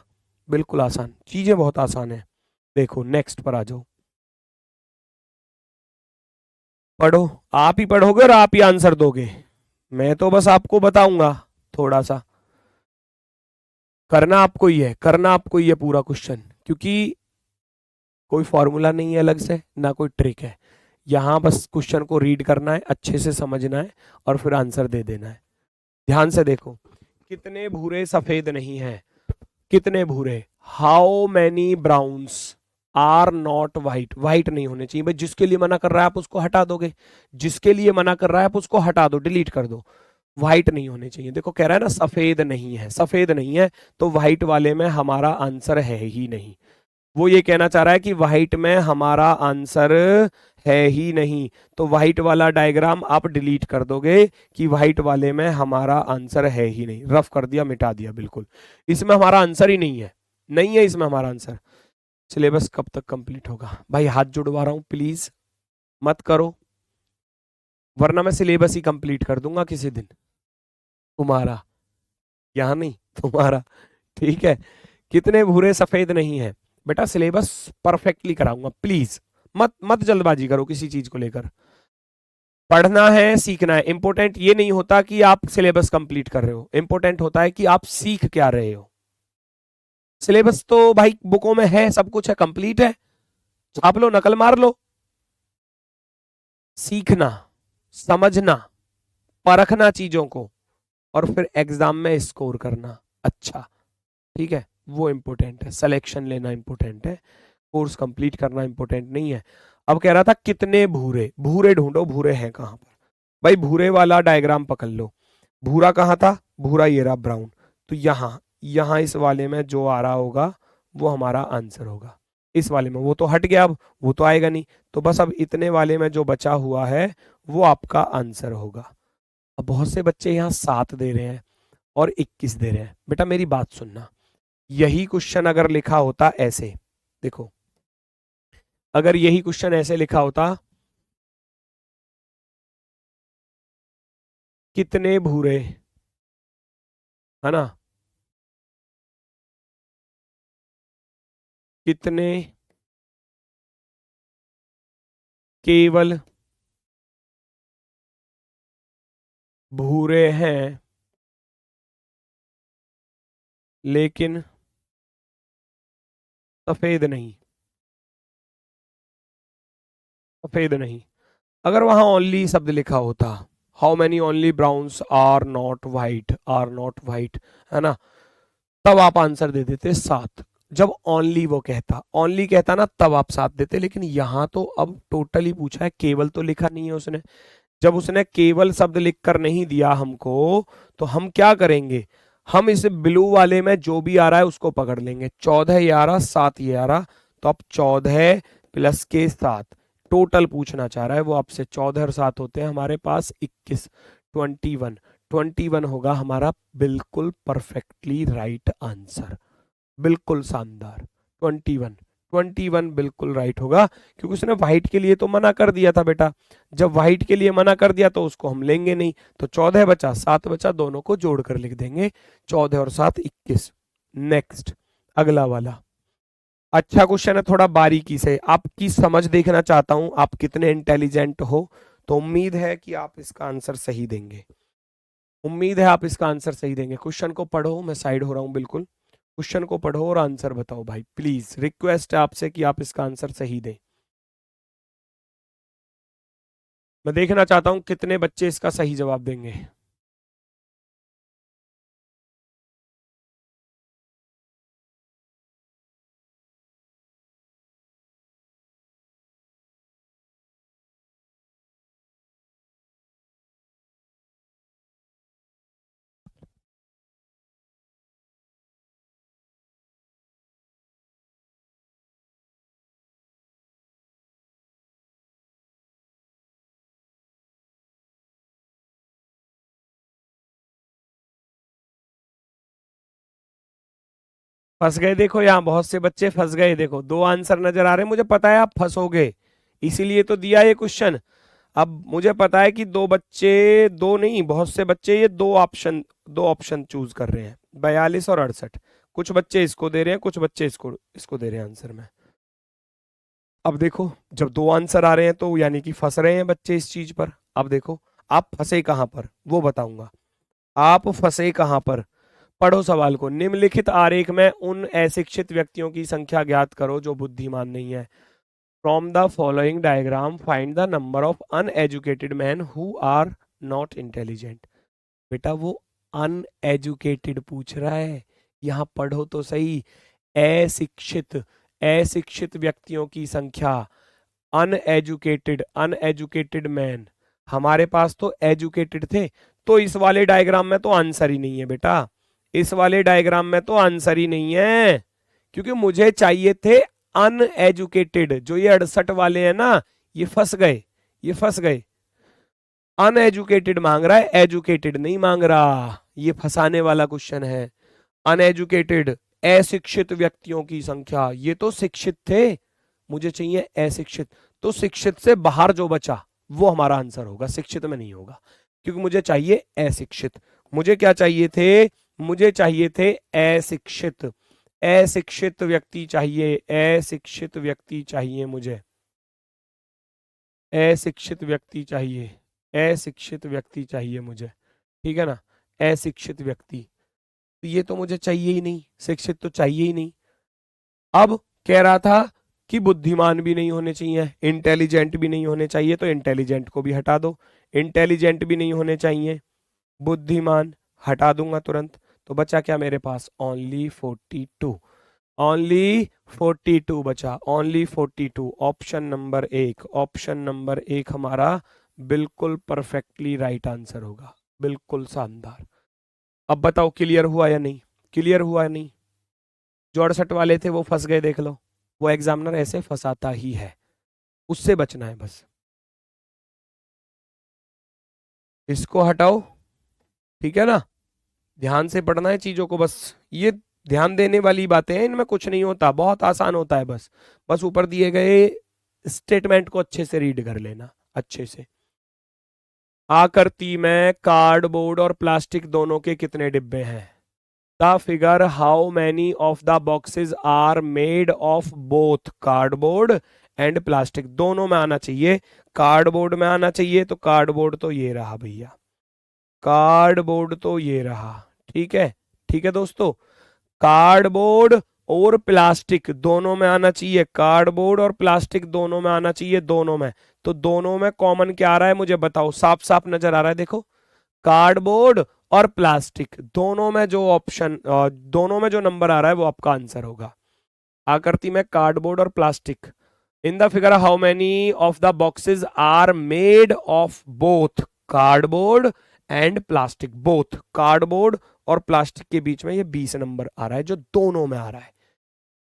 बिल्कुल आसान, चीजें बहुत आसान है। देखो नेक्स्ट पर आ जाओ, पढ़ो, आप ही पढ़ोगे और आप ही आंसर दोगे, मैं तो बस आपको बताऊंगा, थोड़ा सा करना आपको ही है, करना आपको ही है पूरा क्वेश्चन, क्योंकि कोई फॉर्मूला नहीं है अलग से, ना कोई ट्रिक है, यहां बस क्वेश्चन को रीड करना है, अच्छे से समझना है और फिर आंसर दे देना है। ध्यान से देखो, कितने भूरे सफेद नहीं है, कितने भूरे, how many browns are not white, white नहीं होने चाहिए। भाई जिसके लिए मना कर रहा है आप उसको हटा दोगे, जिसके लिए मना कर रहा है आप उसको हटा दो, डिलीट कर दो, व्हाइट नहीं होने चाहिए। देखो कह रहा है ना सफेद नहीं है, सफेद नहीं है, तो व्हाइट वाले में हमारा आंसर है ही नहीं। वो ये कहना चाह रहा है कि व्हाइट में हमारा आंसर है ही नहीं, तो व्हाइट वाला डायग्राम आप डिलीट कर दोगे कि व्हाइट वाले में हमारा आंसर है ही नहीं, रफ कर दिया, मिटा दिया, बिल्कुल इसमें हमारा आंसर ही नहीं है, नहीं है इसमें हमारा आंसर। सिलेबस कब तक कंप्लीट होगा भाई, हाथ जुड़वा रहा हूं, प्लीज मत करो, वरना मैं सिलेबस ही कंप्लीट कर दूंगा किसी दिन, तुम्हारा, यहाँ नहीं, तुम्हारा, ठीक है। कितने भूरे सफेद नहीं है, बेटा सिलेबस परफेक्टली कराऊंगा, प्लीज मत मत जल्दबाजी करो किसी चीज को लेकर, पढ़ना है, सीखना है। इंपॉर्टेंट ये नहीं होता कि आप सिलेबस कंप्लीट कर रहे हो, इंपॉर्टेंट होता है कि आप सीख क्या रहे हो। सिलेबस तो भाई बुकों में है, सब कुछ है, कंप्लीट है, छाप लो, नकल मार लो। सीखना, समझना, परखना चीजों को और फिर एग्जाम में स्कोर करना अच्छा, ठीक है, वो इंपॉर्टेंट है। सिलेक्शन लेना इंपॉर्टेंट है, कोर्स कंप्लीट करना इंपॉर्टेंट नहीं है। अब कह रहा था कितने भूरे, भूरे ढूंढो, भूरे हैं कहां पर, भाई भूरे वाला डायग्राम पकड़ लो, भूरा कहाँ था, भूरा ये रहा ब्राउन, तो यहाँ यहाँ इस वाले में जो आ रहा होगा वो हमारा आंसर होगा। इस वाले में वो तो हट गया, अब वो तो आएगा नहीं, तो बस अब इतने वाले में जो बचा हुआ है वो आपका आंसर होगा। अब बहुत से बच्चे यहाँ 7 दे रहे हैं और 21 दे रहे हैं। बेटा मेरी बात सुनना, यही क्वेश्चन अगर लिखा होता ऐसे, देखो अगर यही क्वेश्चन ऐसे लिखा होता, कितने भूरे, है ना, कितने केवल भूरे हैं लेकिन सफेद नहीं, सफेद नहीं, अगर वहां ओनली शब्द लिखा होता, how many only browns are not white, are not white, है ना, तब आप आंसर दे देते 7। जब ओनली वो कहता, ओनली कहता ना, तब आप 7 देते, लेकिन यहां तो अब टोटली पूछा है, केवल तो लिखा नहीं है उसने। जब उसने केवल शब्द लिख कर नहीं दिया हमको, तो हम क्या करेंगे, हम इस ब्लू वाले में जो भी आ रहा है उसको पकड़ लेंगे। 14 ये आ रहा, 7 ये आ रहा, तो अब 14 प्लस के 7 टोटल पूछना चाह रहा है वो आपसे। 14 और 7 होते हैं हमारे पास 21, 21, 21 होगा हमारा बिल्कुल परफेक्टली राइट आंसर, बिल्कुल शानदार। 21, 21 बिल्कुल राइट होगा, क्योंकि उसने व्हाइट के लिए तो मना कर दिया था बेटा। जब व्हाइट के लिए मना कर दिया तो उसको हम लेंगे नहीं, तो 14 बचा, 7 बचा, दोनों को जोड़कर लिख देंगे, 14 और 7 21। नेक्स्ट अगला वाला अच्छा क्वेश्चन है, थोड़ा बारीकी से आपकी समझ देखना चाहता हूं, आप कितने इंटेलिजेंट हो। तो उम्मीद है कि आप इसका आंसर सही देंगे, उम्मीद है आप इसका आंसर सही देंगे। क्वेश्चन को पढ़ो, मैं साइड हो रहा हूं बिल्कुल, क्वेश्चन को पढ़ो और आंसर बताओ भाई, प्लीज रिक्वेस्ट है आपसे कि आप इसका आंसर सही दें। मैं देखना चाहता हूं कितने बच्चे इसका सही जवाब देंगे। फंस गए, देखो यहाँ बहुत से बच्चे फंस गए, देखो 2 आंसर नजर आ रहे हैं, मुझे पता है आप फंसोगे, इसीलिए तो दिया ये क्वेश्चन। अब मुझे पता है कि 2 बच्चे, 2 नहीं बहुत से बच्चे ये 2 ऑप्शन चूज कर रहे हैं, 42 और 68। कुछ बच्चे इसको दे रहे हैं, कुछ बच्चे इसको इसको दे रहे हैं आंसर में। अब देखो जब 2 आंसर आ रहे हैं तो यानी कि फंस रहे हैं बच्चे इस चीज पर। अब देखो आप फंसे कहां पर वो बताऊंगा, आप फंसे कहां पर। पढ़ो सवाल को, निम्नलिखित आरेख में उन अशिक्षित व्यक्तियों की संख्या ज्ञात करो जो बुद्धिमान नहीं है। From the following diagram find the number of uneducated man who are not intelligent. बेटा वो अनएजुकेटेड पूछ रहा है, यहां पढ़ो तो सही, अशिक्षित, अशिक्षित व्यक्तियों की संख्या, अनएजुकेटेड, अनएजुकेटेड मैन, हमारे पास तो एजुकेटेड थे, तो इस वाले डायग्राम में तो आंसर ही नहीं है बेटा, इस वाले डायग्राम में तो आंसर ही नहीं है, क्योंकि मुझे चाहिए थे अनएजुकेटेड। जो ये 68 वाले हैं ना, ये फंस गए, ये फंस गए, अनएजुकेटेड मांग रहा है, एजुकेटेड नहीं मांग रहा, ये फंसाने वाला क्वेश्चन है। अनएजुकेटेड अशिक्षित व्यक्तियों की संख्या, ये तो शिक्षित थे, मुझे चाहिए अशिक्षित, तो शिक्षित से बाहर जो बचा वो हमारा आंसर होगा, शिक्षित में नहीं होगा, क्योंकि मुझे चाहिए अशिक्षित। मुझे क्या चाहिए थे, मुझे चाहिए थे अशिक्षित, अशिक्षित व्यक्ति चाहिए, अशिक्षित व्यक्ति चाहिए मुझे, अशिक्षित व्यक्ति चाहिए, अशिक्षित व्यक्ति चाहिए मुझे, ठीक है ना, अशिक्षित व्यक्ति, तो ये तो मुझे चाहिए ही नहीं, शिक्षित तो चाहिए ही नहीं। अब कह रहा था कि बुद्धिमान भी नहीं होने चाहिए, इंटेलिजेंट भी नहीं होने चाहिए, तो इंटेलिजेंट को भी हटा दो, इंटेलिजेंट भी नहीं होने चाहिए, बुद्धिमान हटा दूंगा तुरंत, तो बचा क्या मेरे पास, ओनली 42, ओनली 42 बचा, only 42, option number 1, option number 1 हमारा बिल्कुल परफेक्टली राइट आंसर होगा, बिल्कुल शानदार। अब बताओ क्लियर हुआ या नहीं, क्लियर हुआ या नहीं? जो 68 वाले थे वो फंस गए, देख लो, वो एग्जामिनर ऐसे फंसाता ही है, उससे बचना है बस। इसको हटाओ, ठीक है ना, ध्यान से पढ़ना है चीजों को, बस ये ध्यान देने वाली बातें हैं, इनमें कुछ नहीं होता, बहुत आसान होता है, बस बस ऊपर दिए गए स्टेटमेंट को अच्छे से रीड कर लेना, अच्छे से। आकृति में कार्डबोर्ड और प्लास्टिक दोनों के कितने डिब्बे हैं? The figure how many of the boxes are made of both cardboard and plastic, दोनों में आना चाहिए, कार्डबोर्ड में आना चाहिए, तो कार्डबोर्ड तो ये रहा भैया, कार्डबोर्ड तो ये रहा, ठीक है, ठीक है दोस्तों, कार्डबोर्ड और प्लास्टिक दोनों में आना चाहिए, कार्डबोर्ड और प्लास्टिक दोनों में आना चाहिए, दोनों में, तो दोनों में कॉमन क्या आ रहा है मुझे बताओ, साफ साफ नजर आ रहा है, देखो, कार्डबोर्ड और प्लास्टिक दोनों में जो ऑप्शन, दोनों में जो नंबर आ रहा है वो आपका आंसर होगा। आकृति में कार्डबोर्ड और plastic, in the figure how many of the boxes are made of both cardboard and plastic, both cardboard और प्लास्टिक के बीच में ये 20 नंबर आ रहा है, जो दोनों में आ रहा है,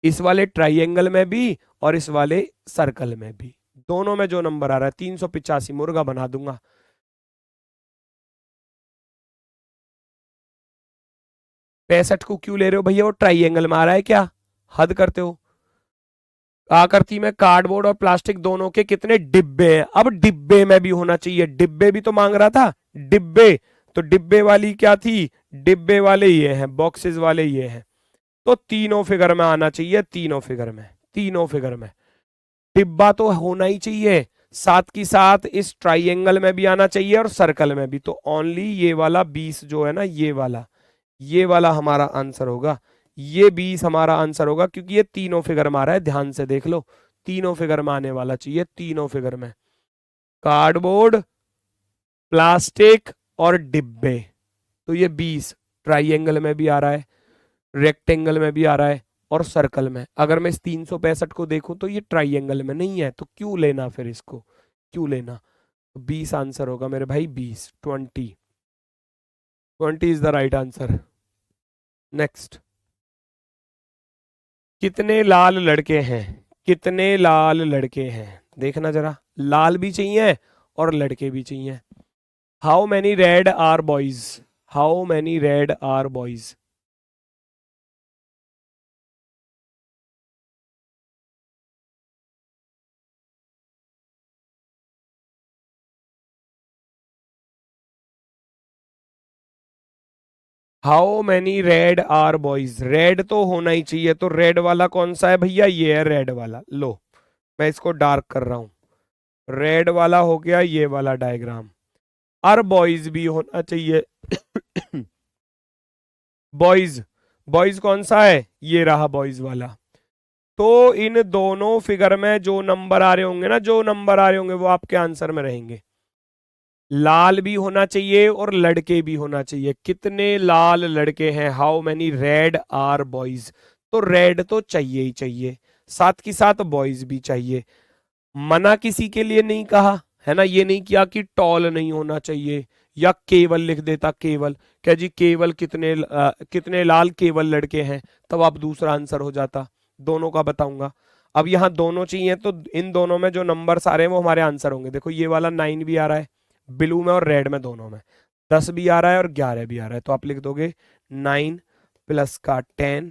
इस वाले ट्राइंगल में भी और इस वाले सर्कल में भी, दोनों में जो नंबर आ रहा है 385, मुर्गा बना दूंगा। पैंसठ को क्यों ले रहे हो भैया, वो ट्राइंगल में आ रहा है क्या, हद करते हो। आकृति में कार्डबोर्ड और प्लास्टिक दोनों के कितने डिब्बे हैं, अब डिब्बे में भी होना चाहिए, डिब्बे भी तो मांग रहा था, डिब्बे, तो डिब्बे वाली क्या थी, डिब्बे वाले ये हैं, बॉक्सेस वाले ये हैं, तो तीनों फिगर में आना चाहिए, तीनों फिगर में, तीनों फिगर में डिब्बा तो होना ही चाहिए, साथ की साथ इस ट्राइंगल में भी आना चाहिए और सर्कल में भी, तो ओनली ये वाला 20 जो है ना, ये वाला हमारा आंसर होगा, ये 20 हमारा आंसर होगा, क्योंकि ये तीनों फिगर में आ रहा है, ध्यान से देख लो, तीनों फिगर में आने वाला चाहिए, तीनों फिगर में, कार्डबोर्ड, प्लास्टिक और डिब्बे, तो ये 20 ट्राइंगल में भी आ रहा है, रेक्टेंगल में भी आ रहा है और सर्कल में। अगर मैं इस 365 को देखूं तो ये ट्राइंगल में नहीं है, तो क्यों लेना फिर इसको, क्यों लेना, 20 आंसर होगा मेरे भाई, 20, 20 is the right answer. Next, कितने लाल लड़के हैं, कितने लाल लड़के हैं, देखना जरा, लाल भी चाहिए और लड़के भी चाहिए। How many red are boys, how many red are boys, how many red are boys, red तो होना ही चाहिए, तो रेड वाला कौन सा है भैया, ये है रेड वाला, लो मैं इसको डार्क कर रहा हूं, रेड वाला हो गया ये वाला डायग्राम, और बॉयज भी होना चाहिए। बॉयज, बॉयज कौन सा है, ये रहा बॉयज वाला, तो इन दोनों फिगर में जो नंबर आ रहे होंगे ना, जो नंबर आ रहे होंगे वो आपके आंसर में रहेंगे, लाल भी होना चाहिए और लड़के भी होना चाहिए, कितने लाल लड़के हैं, how many red are boys, तो रेड तो चाहिए ही चाहिए, साथ की साथ बॉयज भी चाहिए, मना किसी के लिए नहीं कहा है ना, ये नहीं किया कि टॉल नहीं होना चाहिए, या केवल लिख देता, केवल क्या जी, केवल कितने लाल केवल लड़के हैं, तब आप दूसरा आंसर हो जाता, दोनों का बताऊंगा। अब यहाँ दोनों चाहिए, तो इन दोनों में जो नंबर आ रहे हैं वो हमारे आंसर होंगे, देखो ये वाला 9 भी आ रहा है, ब्लू में और रेड में दोनों में, 10 भी आ रहा है और 11 भी आ रहा है, तो आप लिख दोगे 9 प्लस का 10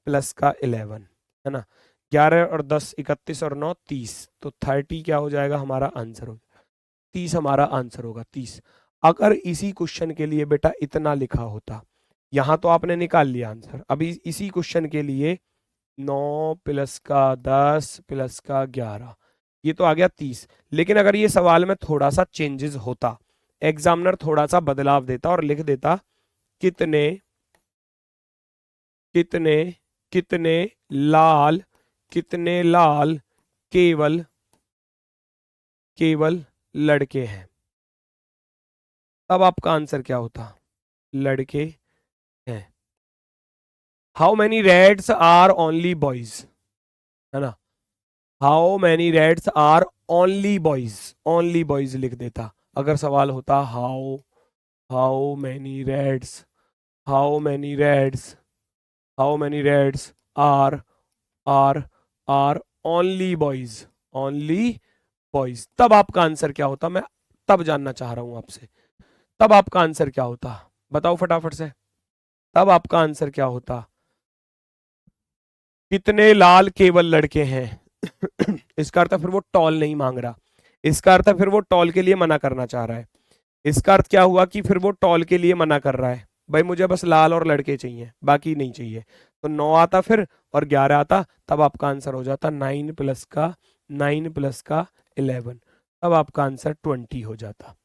प्लस का 11, है ना, 11 और 10 31 और 9 30, तो 30 क्या हो जाएगा हमारा आंसर होगा, 30 हमारा आंसर होगा, 30। अगर इसी क्वेश्चन के लिए बेटा इतना लिखा होता, यहां तो आपने निकाल लिया आंसर, अभी इसी क्वेश्चन के लिए 9 प्लस का 10 प्लस का 11, ये तो आ गया 30, लेकिन अगर ये सवाल में थोड़ा सा चेंजेस होता, एग्जामिनर थोड़ा सा बदलाव देता और लिख देता कितने कितने कितने लाल, कितने लाल केवल केवल लड़के हैं, अब आपका आंसर क्या होता, लड़के हैं। How many reds are only boys, है ना, how many reds are only boys, only boys लिख देता, अगर सवाल होता how how many reds how many reds how many reds are are are only boys only boys, तब आपका answer क्या होता? मैं तब जानना चाह रहा हूं आपसे, तब आपका आंसर क्या होता? बताओ फटाफट से, तब आपका आंसर क्या होता? कितने लाल केवल लड़के हैं? इसका अर्थ फिर वो टॉल नहीं मांग रहा, इसका अर्थ फिर वो टॉल के लिए मना करना चाह रहा है। इसका अर्थ क्या हुआ कि फिर वो टॉल के लिए मना कर रहा है, भाई मुझे बस लाल और लड़के चाहिए, बाकी नहीं चाहिए। तो 9 आता फिर और 11 आता, तब आपका आंसर हो जाता 9 प्लस का 11, तब आपका आंसर 20 हो जाता।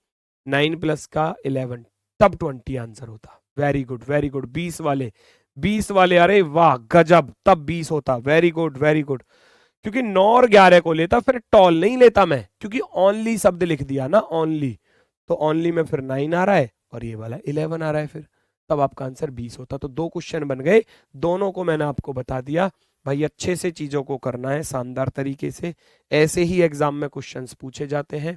9 प्लस का 11, तब 20 आंसर होता। Very good very good. 20 वाले, अरे वाह गजब, तब 20 होता। Very good very good. क्योंकि 9 और 11 को लेता, फिर टॉल नहीं लेता मैं, क्योंकि ओनली शब्द लिख दिया ना, ओनली, तो ओनली में फिर 9 आ रहा है और ये वाला 11 आ रहा है, फिर तब आपका आंसर 20 होता। तो 2 क्वेश्चन बन गए, दोनों को मैंने आपको बता दिया। भाई अच्छे से चीजों को करना है, शानदार तरीके से, ऐसे ही एग्जाम में क्वेश्चंस पूछे जाते हैं।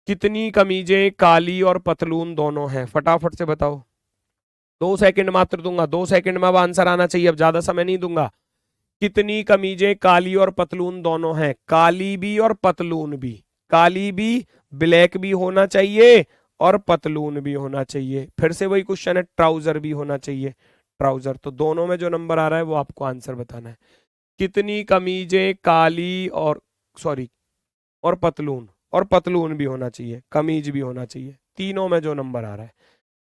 कितनी कमीजें काली और पतलून दोनों हैं? फटाफट से बताओ। 2 सेकंड मात्र दूंगा, 2 सेकंड में अब आंसर आना चाहिए, अब ज्यादा समय नहीं दूंगा। कितनी कमीजें काली और पतलून दोनों हैं? काली भी और पतलून भी, काली भी, ब्लैक भी होना चाहिए और पतलून भी होना चाहिए। फिर से वही क्वेश्चन है, ट्राउजर भी होना चाहिए, ट्राउजर। तो दोनों में जो नंबर आ रहा है वो आपको आंसर बताना है। कितनी कमीजें काली और सॉरी और पतलून भी होना चाहिए, कमीज भी होना चाहिए। तीनों में जो नंबर आ रहा है,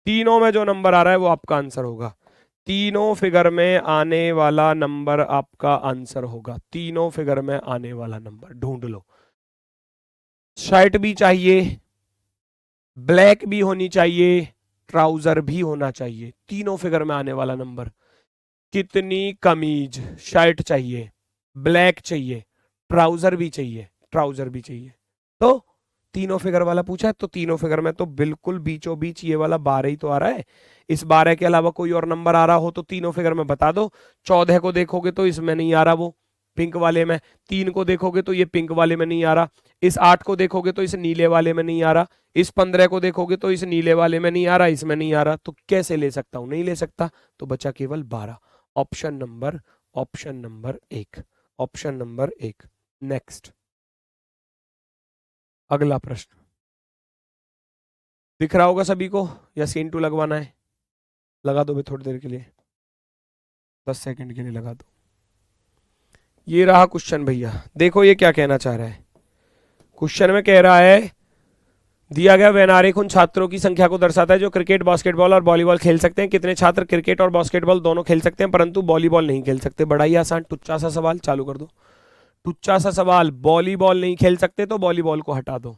तीनों में जो नंबर आ रहा है वो आपका आंसर होगा। तीनों फिगर में आने वाला नंबर आपका आंसर होगा। तीनों फिगर में आने वाला नंबर ढूंढ लो। शर्ट भी चाहिए, ब्लैक भी होनी चाहिए, ट्राउजर भी होना चाहिए, तीनों फिगर में आने वाला नंबर। कितनी कमीज, शर्ट चाहिए, ब्लैक चाहिए, ट्राउजर भी चाहिए, ट्राउजर भी चाहिए। तो तीनों फिगर वाला पूछा है, तो तीनों फिगर में तो बिल्कुल बीचों बीच ये वाला 12 ही तो आ रहा है। इस 12 के अलावा कोई और नंबर आ रहा हो तो तीनों फिगर में बता दो। 14 को देखोगे तो इसमें नहीं आ रहा, वो पिंक वाले में। 3 को देखोगे तो ये पिंक वाले में नहीं आ रहा। इस 8 को देखोगे तो इस नीले वाले में नहीं आ रहा। इस 15 को देखोगे तो इस नीले वाले में नहीं आ रहा, इसमें नहीं आ रहा। तो कैसे ले सकता हूं? नहीं ले सकता, तो बचा केवल 12। Option number 1, option number 1। Next, अगला प्रश्न। दिख रहा होगा सभी को, या सीन 2 लगवाना है? लगा दो भाई थोड़ी देर के लिए, 10 सेकंड के लिए लगा दो। ये रहा क्वेश्चन भैया, देखो ये क्या कहना चाह रहा है। क्वेश्चन में कह रहा है, दिया गया वैनारिक उन छात्रों की संख्या को दर्शाता है जो क्रिकेट, बास्केटबॉल और वॉलीबॉल खेल सकते हैं। कितने छात्र क्रिकेट और बास्केटबॉल दोनों खेल सकते हैं परंतु वॉलीबॉल नहीं खेल सकते? बड़ा ही आसान, टुच्चा सा सवाल, चालू कर दो। टुच्चा सा सवाल, वॉलीबॉल नहीं खेल सकते तो वॉलीबॉल को हटा दो।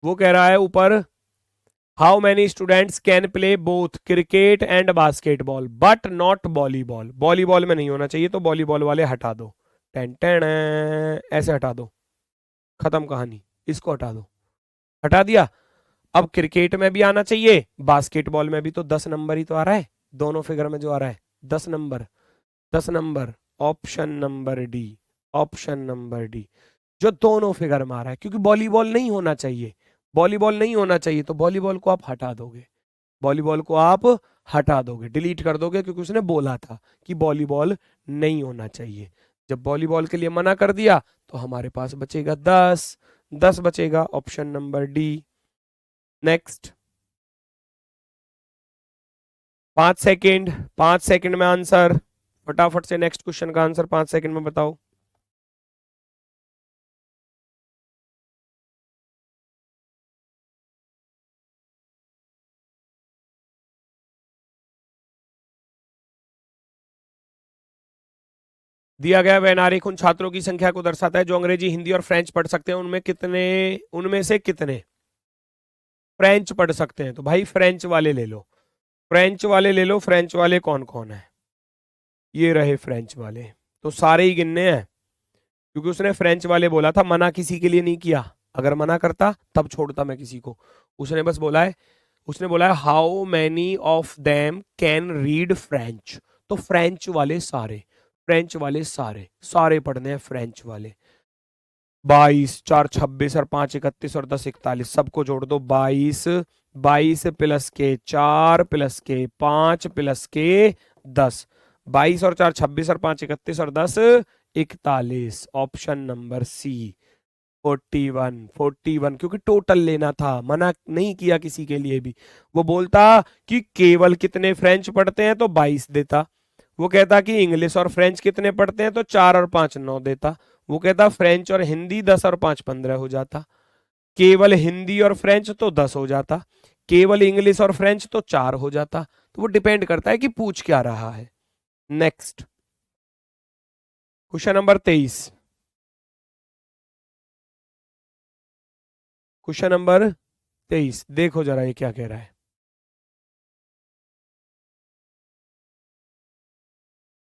वो कह रहा है ऊपर, how many students can play both cricket and basketball but not volleyball? Volleyball में नहीं होना चाहिए, तो वॉलीबॉल वाले हटा दो। टेन टेन, ऐसे हटा दो, खत्म कहानी, इसको हटा दो। हटा दिया। अब क्रिकेट में भी आना चाहिए, बास्केटबॉल में भी, तो 10 नंबर ही तो आ रहा है, दोनों फिगर में जो आ रहा है 10 number, 10 number. Option number D, option number D, जो दोनों फिगर में आ रहा है। क्योंकि वॉलीबॉल नहीं होना चाहिए, वॉलीबॉल नहीं होना चाहिए, तो वॉलीबॉल को आप हटा दोगे, वॉलीबॉल को आप हटा दोगे, डिलीट कर दोगे, क्योंकि उसने बोला था कि वॉलीबॉल नहीं होना चाहिए। जब वॉलीबॉल के लिए मना कर दिया तो हमारे पास बचेगा 10, 10 बचेगा, option number D. Next, 5 second, 5 second में आंसर, फटाफट से नेक्स्ट क्वेश्चन का आंसर 5 सेकेंड में बताओ। दिया गया वैनारिक उन छात्रों की संख्या को दर्शाता है जो अंग्रेजी, हिंदी और फ्रेंच पढ़ सकते हैं। उनमें से कितने फ्रेंच पढ़ सकते हैं? तो भाई फ्रेंच वाले ले लो, फ्रेंच वाले ले लो। फ्रेंच वाले कौन कौन है? ये रहे फ्रेंच वाले, तो सारे ही गिनने हैं, क्योंकि उसने फ्रेंच वाले बोला था, मना किसी के लिए नहीं किया। अगर मना करता तब छोड़ता मैं किसी को। उसने बस बोला है, उसने बोला है how many of them can read French, तो फ्रेंच वाले सारे, फ्रेंच वाले सारे, सारे पढ़ने हैं फ्रेंच वाले। 22, 4 26 और 5 31 और 10 41, सबको जोड़ दो। 22, 22 प्लस के 4 प्लस के 5 प्लस के 10, 22 और 4 26 और 5 31 और 10 41। ऑप्शन नंबर सी 41, 41, क्योंकि टोटल लेना था, मना नहीं किया किसी के लिए भी। वो बोलता कि केवल कितने फ्रेंच पढ़ते हैं तो 22 देता। वो कहता कि इंग्लिश और फ्रेंच कितने पढ़ते हैं तो 4 और 5 9 देता। वो कहता फ्रेंच और हिंदी 10 और 5 15 हो जाता। केवल हिंदी और फ्रेंच तो 10 हो जाता। केवल इंग्लिश और फ्रेंच तो 4 हो जाता। तो वो डिपेंड करता है कि पूछ क्या रहा है। Next question number 23। Question number 23, देखो जरा ये क्या कह रहा है।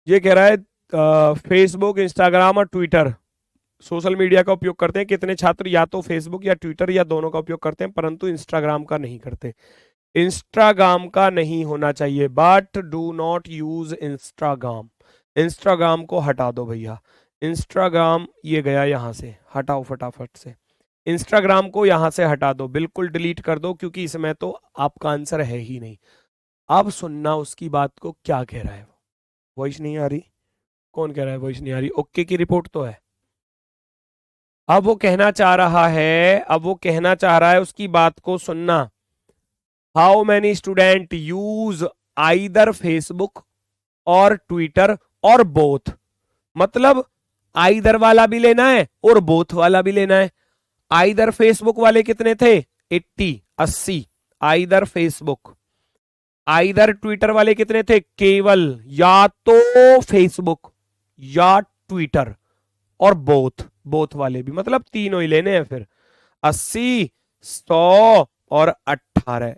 ये कह रहा है फेसबुक, इंस्टाग्राम और ट्विटर सोशल मीडिया का उपयोग करते हैं। कितने छात्र या तो फेसबुक या ट्विटर या दोनों का उपयोग करते हैं, परंतु इंस्टाग्राम का नहीं करते। इंस्टाग्राम का नहीं होना चाहिए, but do not use Instagram. Instagram को हटा दो भैया। इंस्टाग्राम ये गया यहां से, हटाओ फटाफट से। इंस्टाग्राम को यहां से हटा दो, बिल्कुल डिलीट कर दो, क्योंकि इसमें तो आपका आंसर है ही नहीं। अब सुनना उसकी बात को क्या कह रहा है वो। वॉइस नहीं आ रही? कौन कह रहा है वॉइस नहीं आ रही? ओके की रिपोर्ट तो है। अब वो कहना चाह रहा है, अब वो कहना चाह रहा है, उसकी बात को सुनना। How many student use either Facebook और ट्विटर और बोथ। मतलब आइदर वाला भी लेना है और बोथ वाला भी लेना है। आइदर फेसबुक वाले कितने थे? 80, 80। Either Facebook. आइदर ट्विटर वाले कितने थे? केवल या तो फेसबुक या ट्विटर, और बोथ, बोथ वाले भी, मतलब तीनों ही लेने हैं फिर। 80, 100 और 18।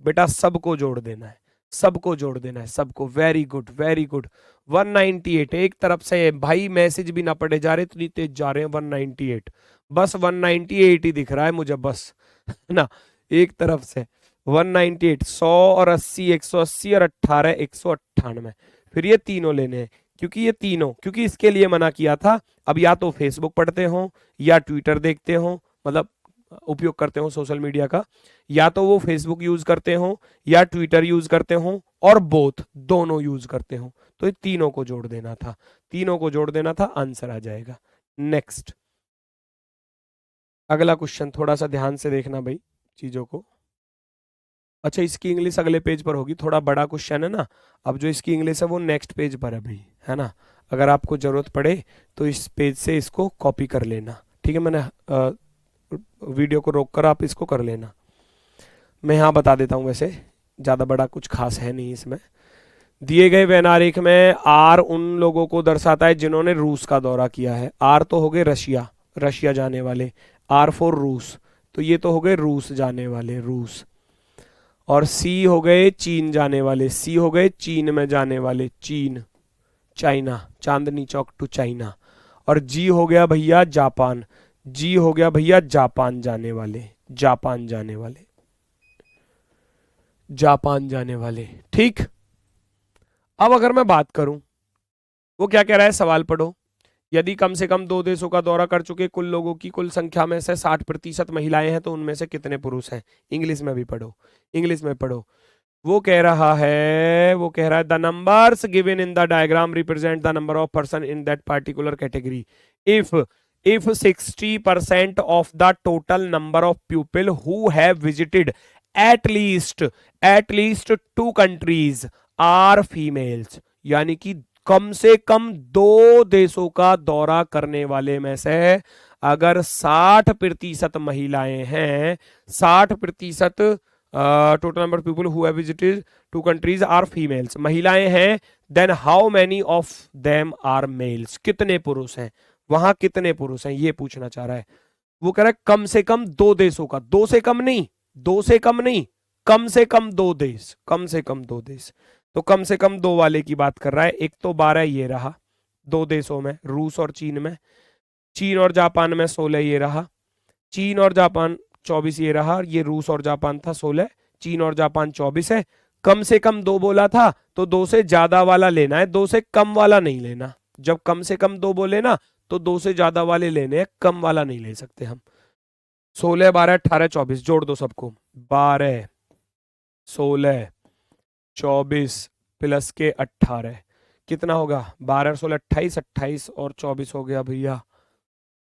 बेटा सबको जोड़ देना है, सबको जोड़ देना है, सबको। Very good, very good. 198 एक तरफ से भाई, मैसेज भी ना पढ़े जा रहे, इतनी तेज जा रहे हैं। 198, बस 198 ही दिख रहा है मुझे, बस है ना, एक तरफ से 198। 100 और 80, 180 और 18, 198। फिर ये तीनों लेने हैं, क्योंकि ये तीनों, क्योंकि इसके लिए मना किया था। अब या तो फेसबुक पढ़ते हो या ट्विटर देखते हो, मतलब उपयोग करते हो सोशल मीडिया का, या तो वो फेसबुक यूज करते हो या ट्विटर यूज करते हो, और बोथ, दोनों यूज करते हो। तो ये तीनों को जोड़ देना था, तीनों को जोड़ देना था, आंसर आ जाएगा। नेक्स्ट अगला क्वेश्चन, थोड़ा सा ध्यान से देखना भाई चीजों को। अच्छा, इसकी इंग्लिश अगले पेज पर होगी, थोड़ा बड़ा क्वेश्चन है ना। अब जो इसकी इंग्लिश है वो नेक्स्ट पेज पर है भाई, है ना। अगर आपको जरूरत पड़े तो इस पेज से इसको कॉपी कर लेना, ठीक है। मैंने वीडियो को रोककर आप इसको कर लेना। मैं यहाँ बता देता हूँ, वैसे ज़्यादा बड़ा कुछ खास है नहीं इसमें। दिए गए वैनारिक में आर उन लोगों को दर्शाता है जिन्होंने रूस का दौरा किया है। आर तो हो गए रशिया, रशिया जाने वाले। आर फॉर रूस, तो ये तो हो गए रूस जाने वाले, रूस। और सी हो गए चीन जाने वाले, सी हो गए चीन में जाने वाले, चीन, China, Chandni Chowk to China. और जी हो गया भैया जापान, जी हो गया भैया जापान जाने वाले, जापान जाने वाले, जापान जाने वाले। ठीक। अब अगर मैं बात करूं, वो क्या कह रहा है, सवाल पढ़ो। यदि कम से कम 2 देशों का दौरा कर चुके कुल लोगों की कुल संख्या में से 60% महिलाएं हैं, तो उनमें से कितने पुरुष हैं? इंग्लिश में भी पढ़ो, इंग्लिश में पढ़ो। वो कह रहा है, वो कह रहा है the numbers given in the diagram represent the number of person in that particular category. If 60% of the total number of people who have visited at least 2 countries are females, यानी कि कम से कम 2 देशों का दौरा करने वाले में से अगर 60% महिलाएं हैं, 60% total number of people who have visited 2 countries are females, महिलाएं हैं, then how many of them are males, कितने पुरुष हैं वहां, कितने पुरुष हैं, ये पूछना चाह रहा है। वो कह रहा है कम से कम 2 देशों का, 2 से कम नहीं, 2 से कम नहीं, कम से कम 2 देश, कम से कम 2 देश। तो कम से कम 2 वाले की बात कर रहा है। एक तो 12 ये रहा 2 देशों में, रूस और चीन में। चीन और जापान में 16 ये रहा। चीन और जापान 24 ये रहा। ये रूस और जापान था 16, चीन और जापान 24 है। कम से कम 2 बोला था, तो 2 से ज्यादा वाला लेना है, 2 से कम वाला नहीं लेना। जब कम से कम 2 बोले ना, तो 2 से ज्यादा वाले लेने हैं, कम वाला नहीं ले सकते हम। 16 12 18 24 जोड़ दो सबको। 12 16 24 प्लस के 18 कितना होगा? 12 16 28, 28 और 24 हो गया भैया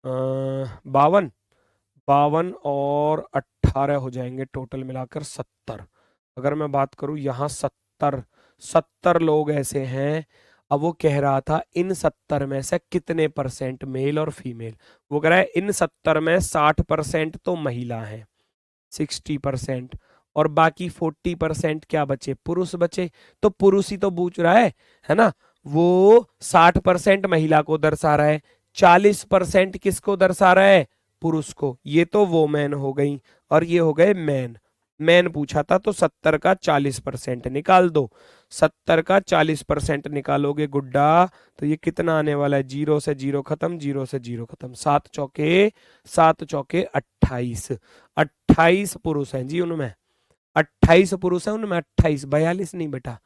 52। 52 और 18 हो जाएंगे टोटल मिलाकर 70। अगर मैं बात करूं यहाँ 70 लोग ऐसे हैं। अब वो कह रहा था इन 70 में से कितने परसेंट मेल और फीमेल। वो कह रहा है इन 70 में 60% तो महिला हैं, 60%, और बाकी 40% क्या बचे? पुरुष बचे। तो पुरुष ही तो पूछ रहा है ना। वो 60% महिला को दर्शा रहा है, 40% किसको दर्शा रहा है? पुरुष को। ये तो वो मैन हो गई और ये हो गए मैन। मैन पूछा था तो 70 का 40% निकाल दो। 70 का 40% निकालोगे गुड्डा तो ये कितना आने वाला है? 0 से 0 खत्म, 0 से 0 खत्म, 7 चौके 28। 28 पुरुष हैं जी उनमें, 28 पुरुष हैं उनमें, 28, 42 नहीं बेटा।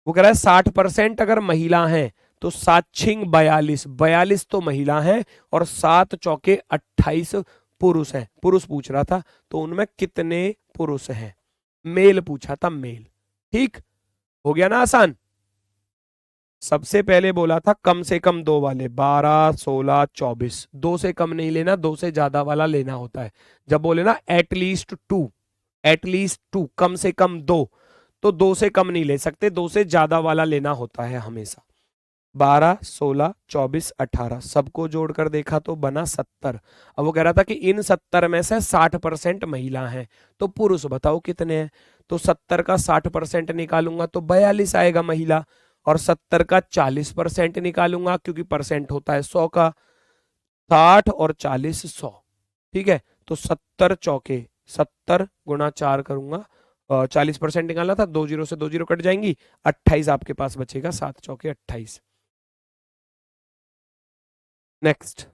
वो कह रहा है 60% अगर महिला हैं तो 7 छिंग 42, 42 तो महिला हैं और 7 चौके 28 पुरुष हैं। पुरुष पूछ रहा था तो उनमें कितने पुरुष हैं? मेल पूछा था, मेल। ठीक हो गया ना आसान। सबसे पहले बोला था कम से कम 2 वाले, 12 16 24। 2 से कम नहीं लेना, 2 से ज्यादा वाला लेना होता है। जब बोले ना एटलीस्ट 2, एटलीस्ट 2, कम से कम 2, तो 2 से कम नहीं ले सकते, 2 से ज्यादा वाला लेना होता है हमेशा। 12 16 24 18 सबको जोड़कर देखा तो बना 70। अब वो कह रहा था कि इन 70 में से 60% महिला हैं, तो पुरुष बताओ कितने हैं? तो 70 का 60% निकालूंगा तो 42 आएगा महिला, और 70 का 40% निकालूंगा क्योंकि परसेंट होता है 100 का, 60 और 40 100। ठीक है, तो 70 चौके 70 गुणा 4 करूंगा, 40% निकालना था, 2 जीरो से 2 जीरो कट जाएंगी, 28 आपके पास बचेगा, 7 चौके 28। नेक्स्ट,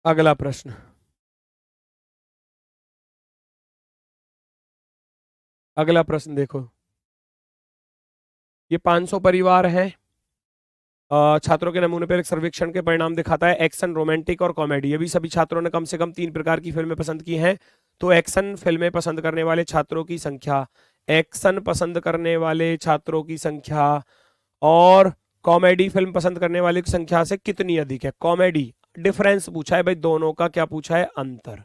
अगला प्रश्न। अगला प्रश्न देखो, ये 500 परिवार है। छात्रों के नमूने पर एक सर्वेक्षण के परिणाम दिखाता है एक्शन, रोमांटिक और कॉमेडी। ये भी सभी छात्रों ने कम से कम 3 प्रकार की फिल्में पसंद की हैं। तो एक्शन फिल्में पसंद करने वाले छात्रों की संख्या, एक्शन पसंद करने वाले छात्रों की संख्या और कॉमेडी फिल्म पसंद करने वाले की संख्या से कितनी अधिक है? कॉमेडी डिफरेंस पूछा है भाई, दोनों का क्या पूछा है? अंतर।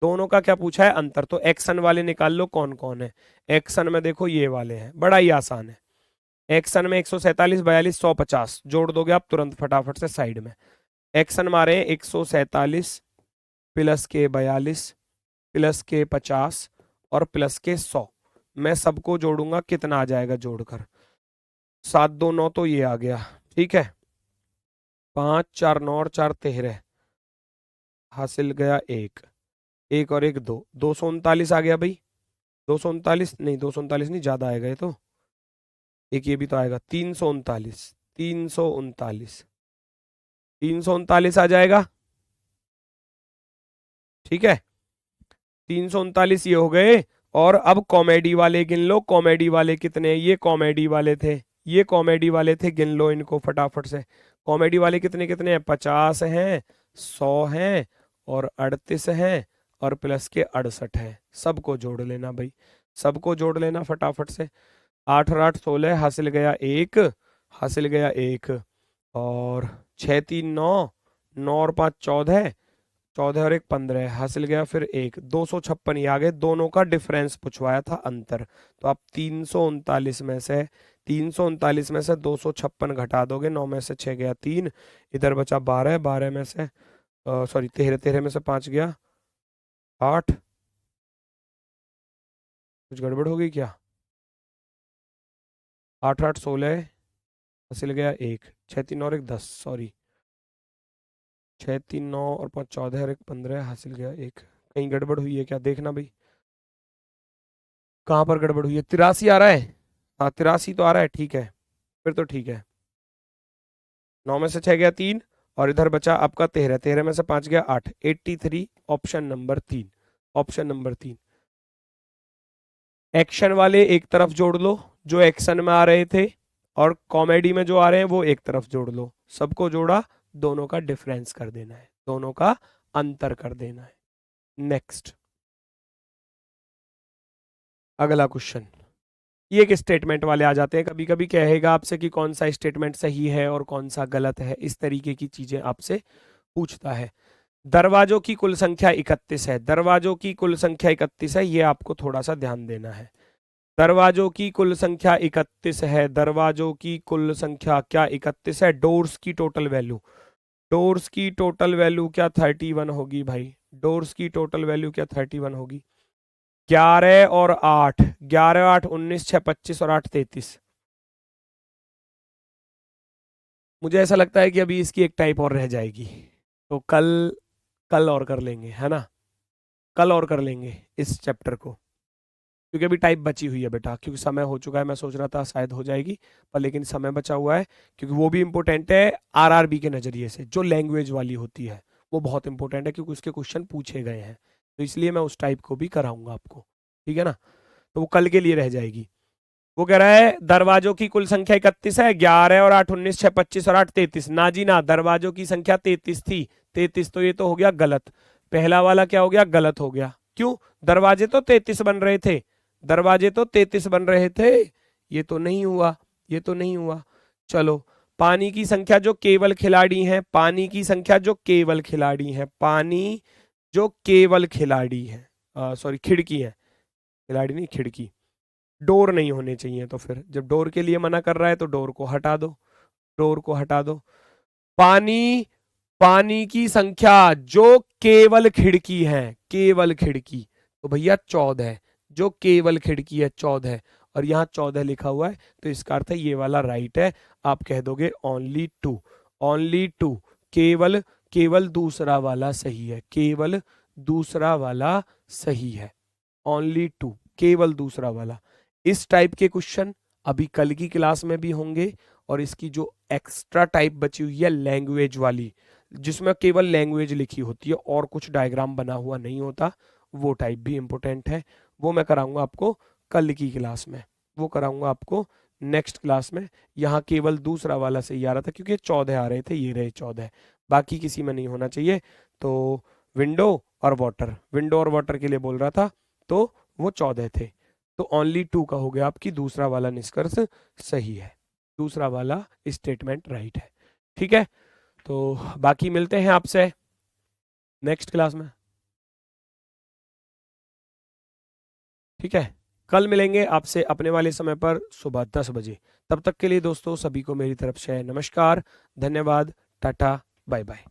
दोनों का क्या पूछा है? अंतर। तो एक्शन वाले निकाल लो कौन कौन है। एक्शन में देखो ये वाले हैं, बड़ा ही आसान है। एक्शन में 147 42 150 जोड़ दोगे आप तुरंत फटाफट से साइड में। एक्शन मारे 147 प्लस के 42 प्लस के 50 और प्लस के 100। मैं सबको जोड़ूंगा, कितना आ जाएगा जोड़कर? 7 2 9 तो ये आ गया। ठीक है, 5 4 9 और 4 13, हासिल गया 1, 1 और 1 2, 239 आ गया भाई। 239 नहीं, 239 नहीं, ज्यादा आएगा ये तो। एक ये भी तो आएगा, 339, 339, 339 आ जाएगा। ठीक है, 339 ये हो गए। और अब कॉमेडी वाले गिन लो, कॉमेडी वाले कितने हैं? ये कॉमेडी वाले थे, ये कॉमेडी वाले थे, गिन लो इनको फटाफट से। कॉमेडी वाले कितने कितने हैं? 50 हैं, 100 हैं और 38 हैं और प्लस के 68 हैं। सबको जोड़ लेना भाई, सबको जोड़ लेना फटाफट से। 8 और 8 16, हासिल गया 1, हासिल गया 1, और 6 3 9, 9 और 5 14, 14 और 1 15, हासिल गया फिर 1, 256 ये आ गए। दोनों का डिफरेंस पूछवाया था, अंतर। तो आप 339 में से 339 में से 256 घटा दोगे, 9 में से 6 गया 3, इधर बचा 12, 12 में से सॉरी 13, 13 में से 5 गया 8। कुछ गड़बड़ हो गई क्या? 8 8 16, हासिल गया 1, 6 3 और 1 10, सॉरी 6 3 9 और 5 14 और 1 15, हासिल गया 1। कहीं गड़बड़ हुई है क्या? देखना भाई कहाँ पर गड़बड़ हुई है। 83 आ रहा है, हाँ 83 तो आ रहा है, ठीक है फिर तो ठीक है। 9 में से 6 गया 3 और इधर बचा आपका 13, 13 में से 5 गया 8, 83, option number 3, option number 3। Action वाले एक तरफ जोड़ लो जो एक्शन में आ रहे थे, और कॉमेडी में जो आ रहे हैं वो एक तरफ जोड़ लो, सबको जोड़ा, दोनों का डिफरेंस कर देना है, दोनों का अंतर कर देना है। नेक्स्ट, अगला क्वेश्चन, ये एक स्टेटमेंट वाले आ जाते हैं, कभी कभी कहेगा आपसे कि कौन सा स्टेटमेंट सही है और कौन सा गलत है, इस तरीके की चीजें आपसे पूछता है। दरवाजों की कुल संख्या 31 है, दरवाजों की कुल संख्या 31 है, ये आपको थोड़ा सा ध्यान देना है। दरवाजों की कुल संख्या 31 है, दरवाजों की कुल संख्या क्या 31 है? डोर्स की टोटल वैल्यू, डोर्स की टोटल वैल्यू क्या 31 होगी भाई? डोर्स की टोटल वैल्यू क्या 31 होगी? 11 और 8, 11 8 19 6 25 और 8 33। मुझे ऐसा लगता है कि अभी इसकी एक टाइप और रह जाएगी, तो कल और कर लेंगे, है ना? कल और कर लेंगे इस चैप्टर को, क्योंकि अभी टाइप बची हुई है बेटा, क्योंकि समय हो चुका है। मैं सोच रहा था शायद हो जाएगी, पर लेकिन समय बचा हुआ है, क्योंकि वो भी इंपॉर्टेंट है आरआरबी के नजरिए से। जो लैंग्वेज वाली होती है वो बहुत इंपॉर्टेंट है, क्योंकि उसके क्वेश्चन पूछे गए हैं, तो इसलिए मैं उस टाइप को भी कराऊंगा आपको, ठीक है ना? तो वो कल के लिए रह जाएगी। वो कह रहा है दरवाजों की कुल संख्या 31 है, 11 और 8 19 6 25 और 8 33। ना जी ना, दरवाजों की संख्या 33 थी, 33, तो ये तो हो गया गलत। पहला वाला क्या हो गया? गलत हो गया। क्यों? दरवाजे तो 33 बन रहे थे, दरवाजे तो 33 बन रहे थे, ये तो नहीं हुआ, ये तो नहीं हुआ। चलो, पानी की संख्या जो केवल खिलाड़ी हैं, पानी की संख्या जो केवल खिलाड़ी हैं, पानी जो केवल खिलाड़ी है, सॉरी खिड़की है, खिलाड़ी नहीं खिड़की, डोर नहीं होने चाहिए। तो फिर जब डोर के लिए मना कर रहा है तो डोर को हटा दो, डोर को हटा दो। पानी, पानी की संख्या जो केवल खिड़की है, केवल खिड़की, तो भैया 14 है, जो केवल खिड़की है 14 है, और यहाँ 14 लिखा हुआ है, तो इसका अर्थ है ये वाला राइट है। आप कह दोगे ओनली टू, ओनली टू, केवल, केवल दूसरा वाला सही है, केवल दूसरा वाला सही है, ओनली टू, केवल दूसरा वाला। इस टाइप के क्वेश्चन अभी कल की क्लास में भी होंगे, और इसकी जो एक्स्ट्रा टाइप बची हुई है लैंग्वेज वाली, जिसमें केवल लैंग्वेज लिखी होती है और कुछ डायग्राम बना हुआ नहीं होता, वो टाइप भी इंपॉर्टेंट है। वो मैं कराऊंगा आपको कल की क्लास में, वो कराऊंगा आपको नेक्स्ट क्लास में। यहाँ केवल दूसरा वाला सही आ रहा था, क्योंकि 14 आ रहे थे, ये रहे 14, बाकी किसी में नहीं होना चाहिए। तो विंडो और वाटर, विंडो और वाटर के लिए बोल रहा था, तो वो 14 थे, तो ओनली टू का हो गया आपकी दूसरा वाला निष्कर्ष सही है, दूसरा वाला स्टेटमेंट राइट है, ठीक है? तो बाकी मिलते हैं आपसे नेक्स्ट क्लास में, ठीक है? कल मिलेंगे आपसे अपने वाले समय पर सुबह 10 बजे। तब तक के लिए दोस्तों सभी को मेरी तरफ से नमस्कार, धन्यवाद, टाटा, बाय बाय।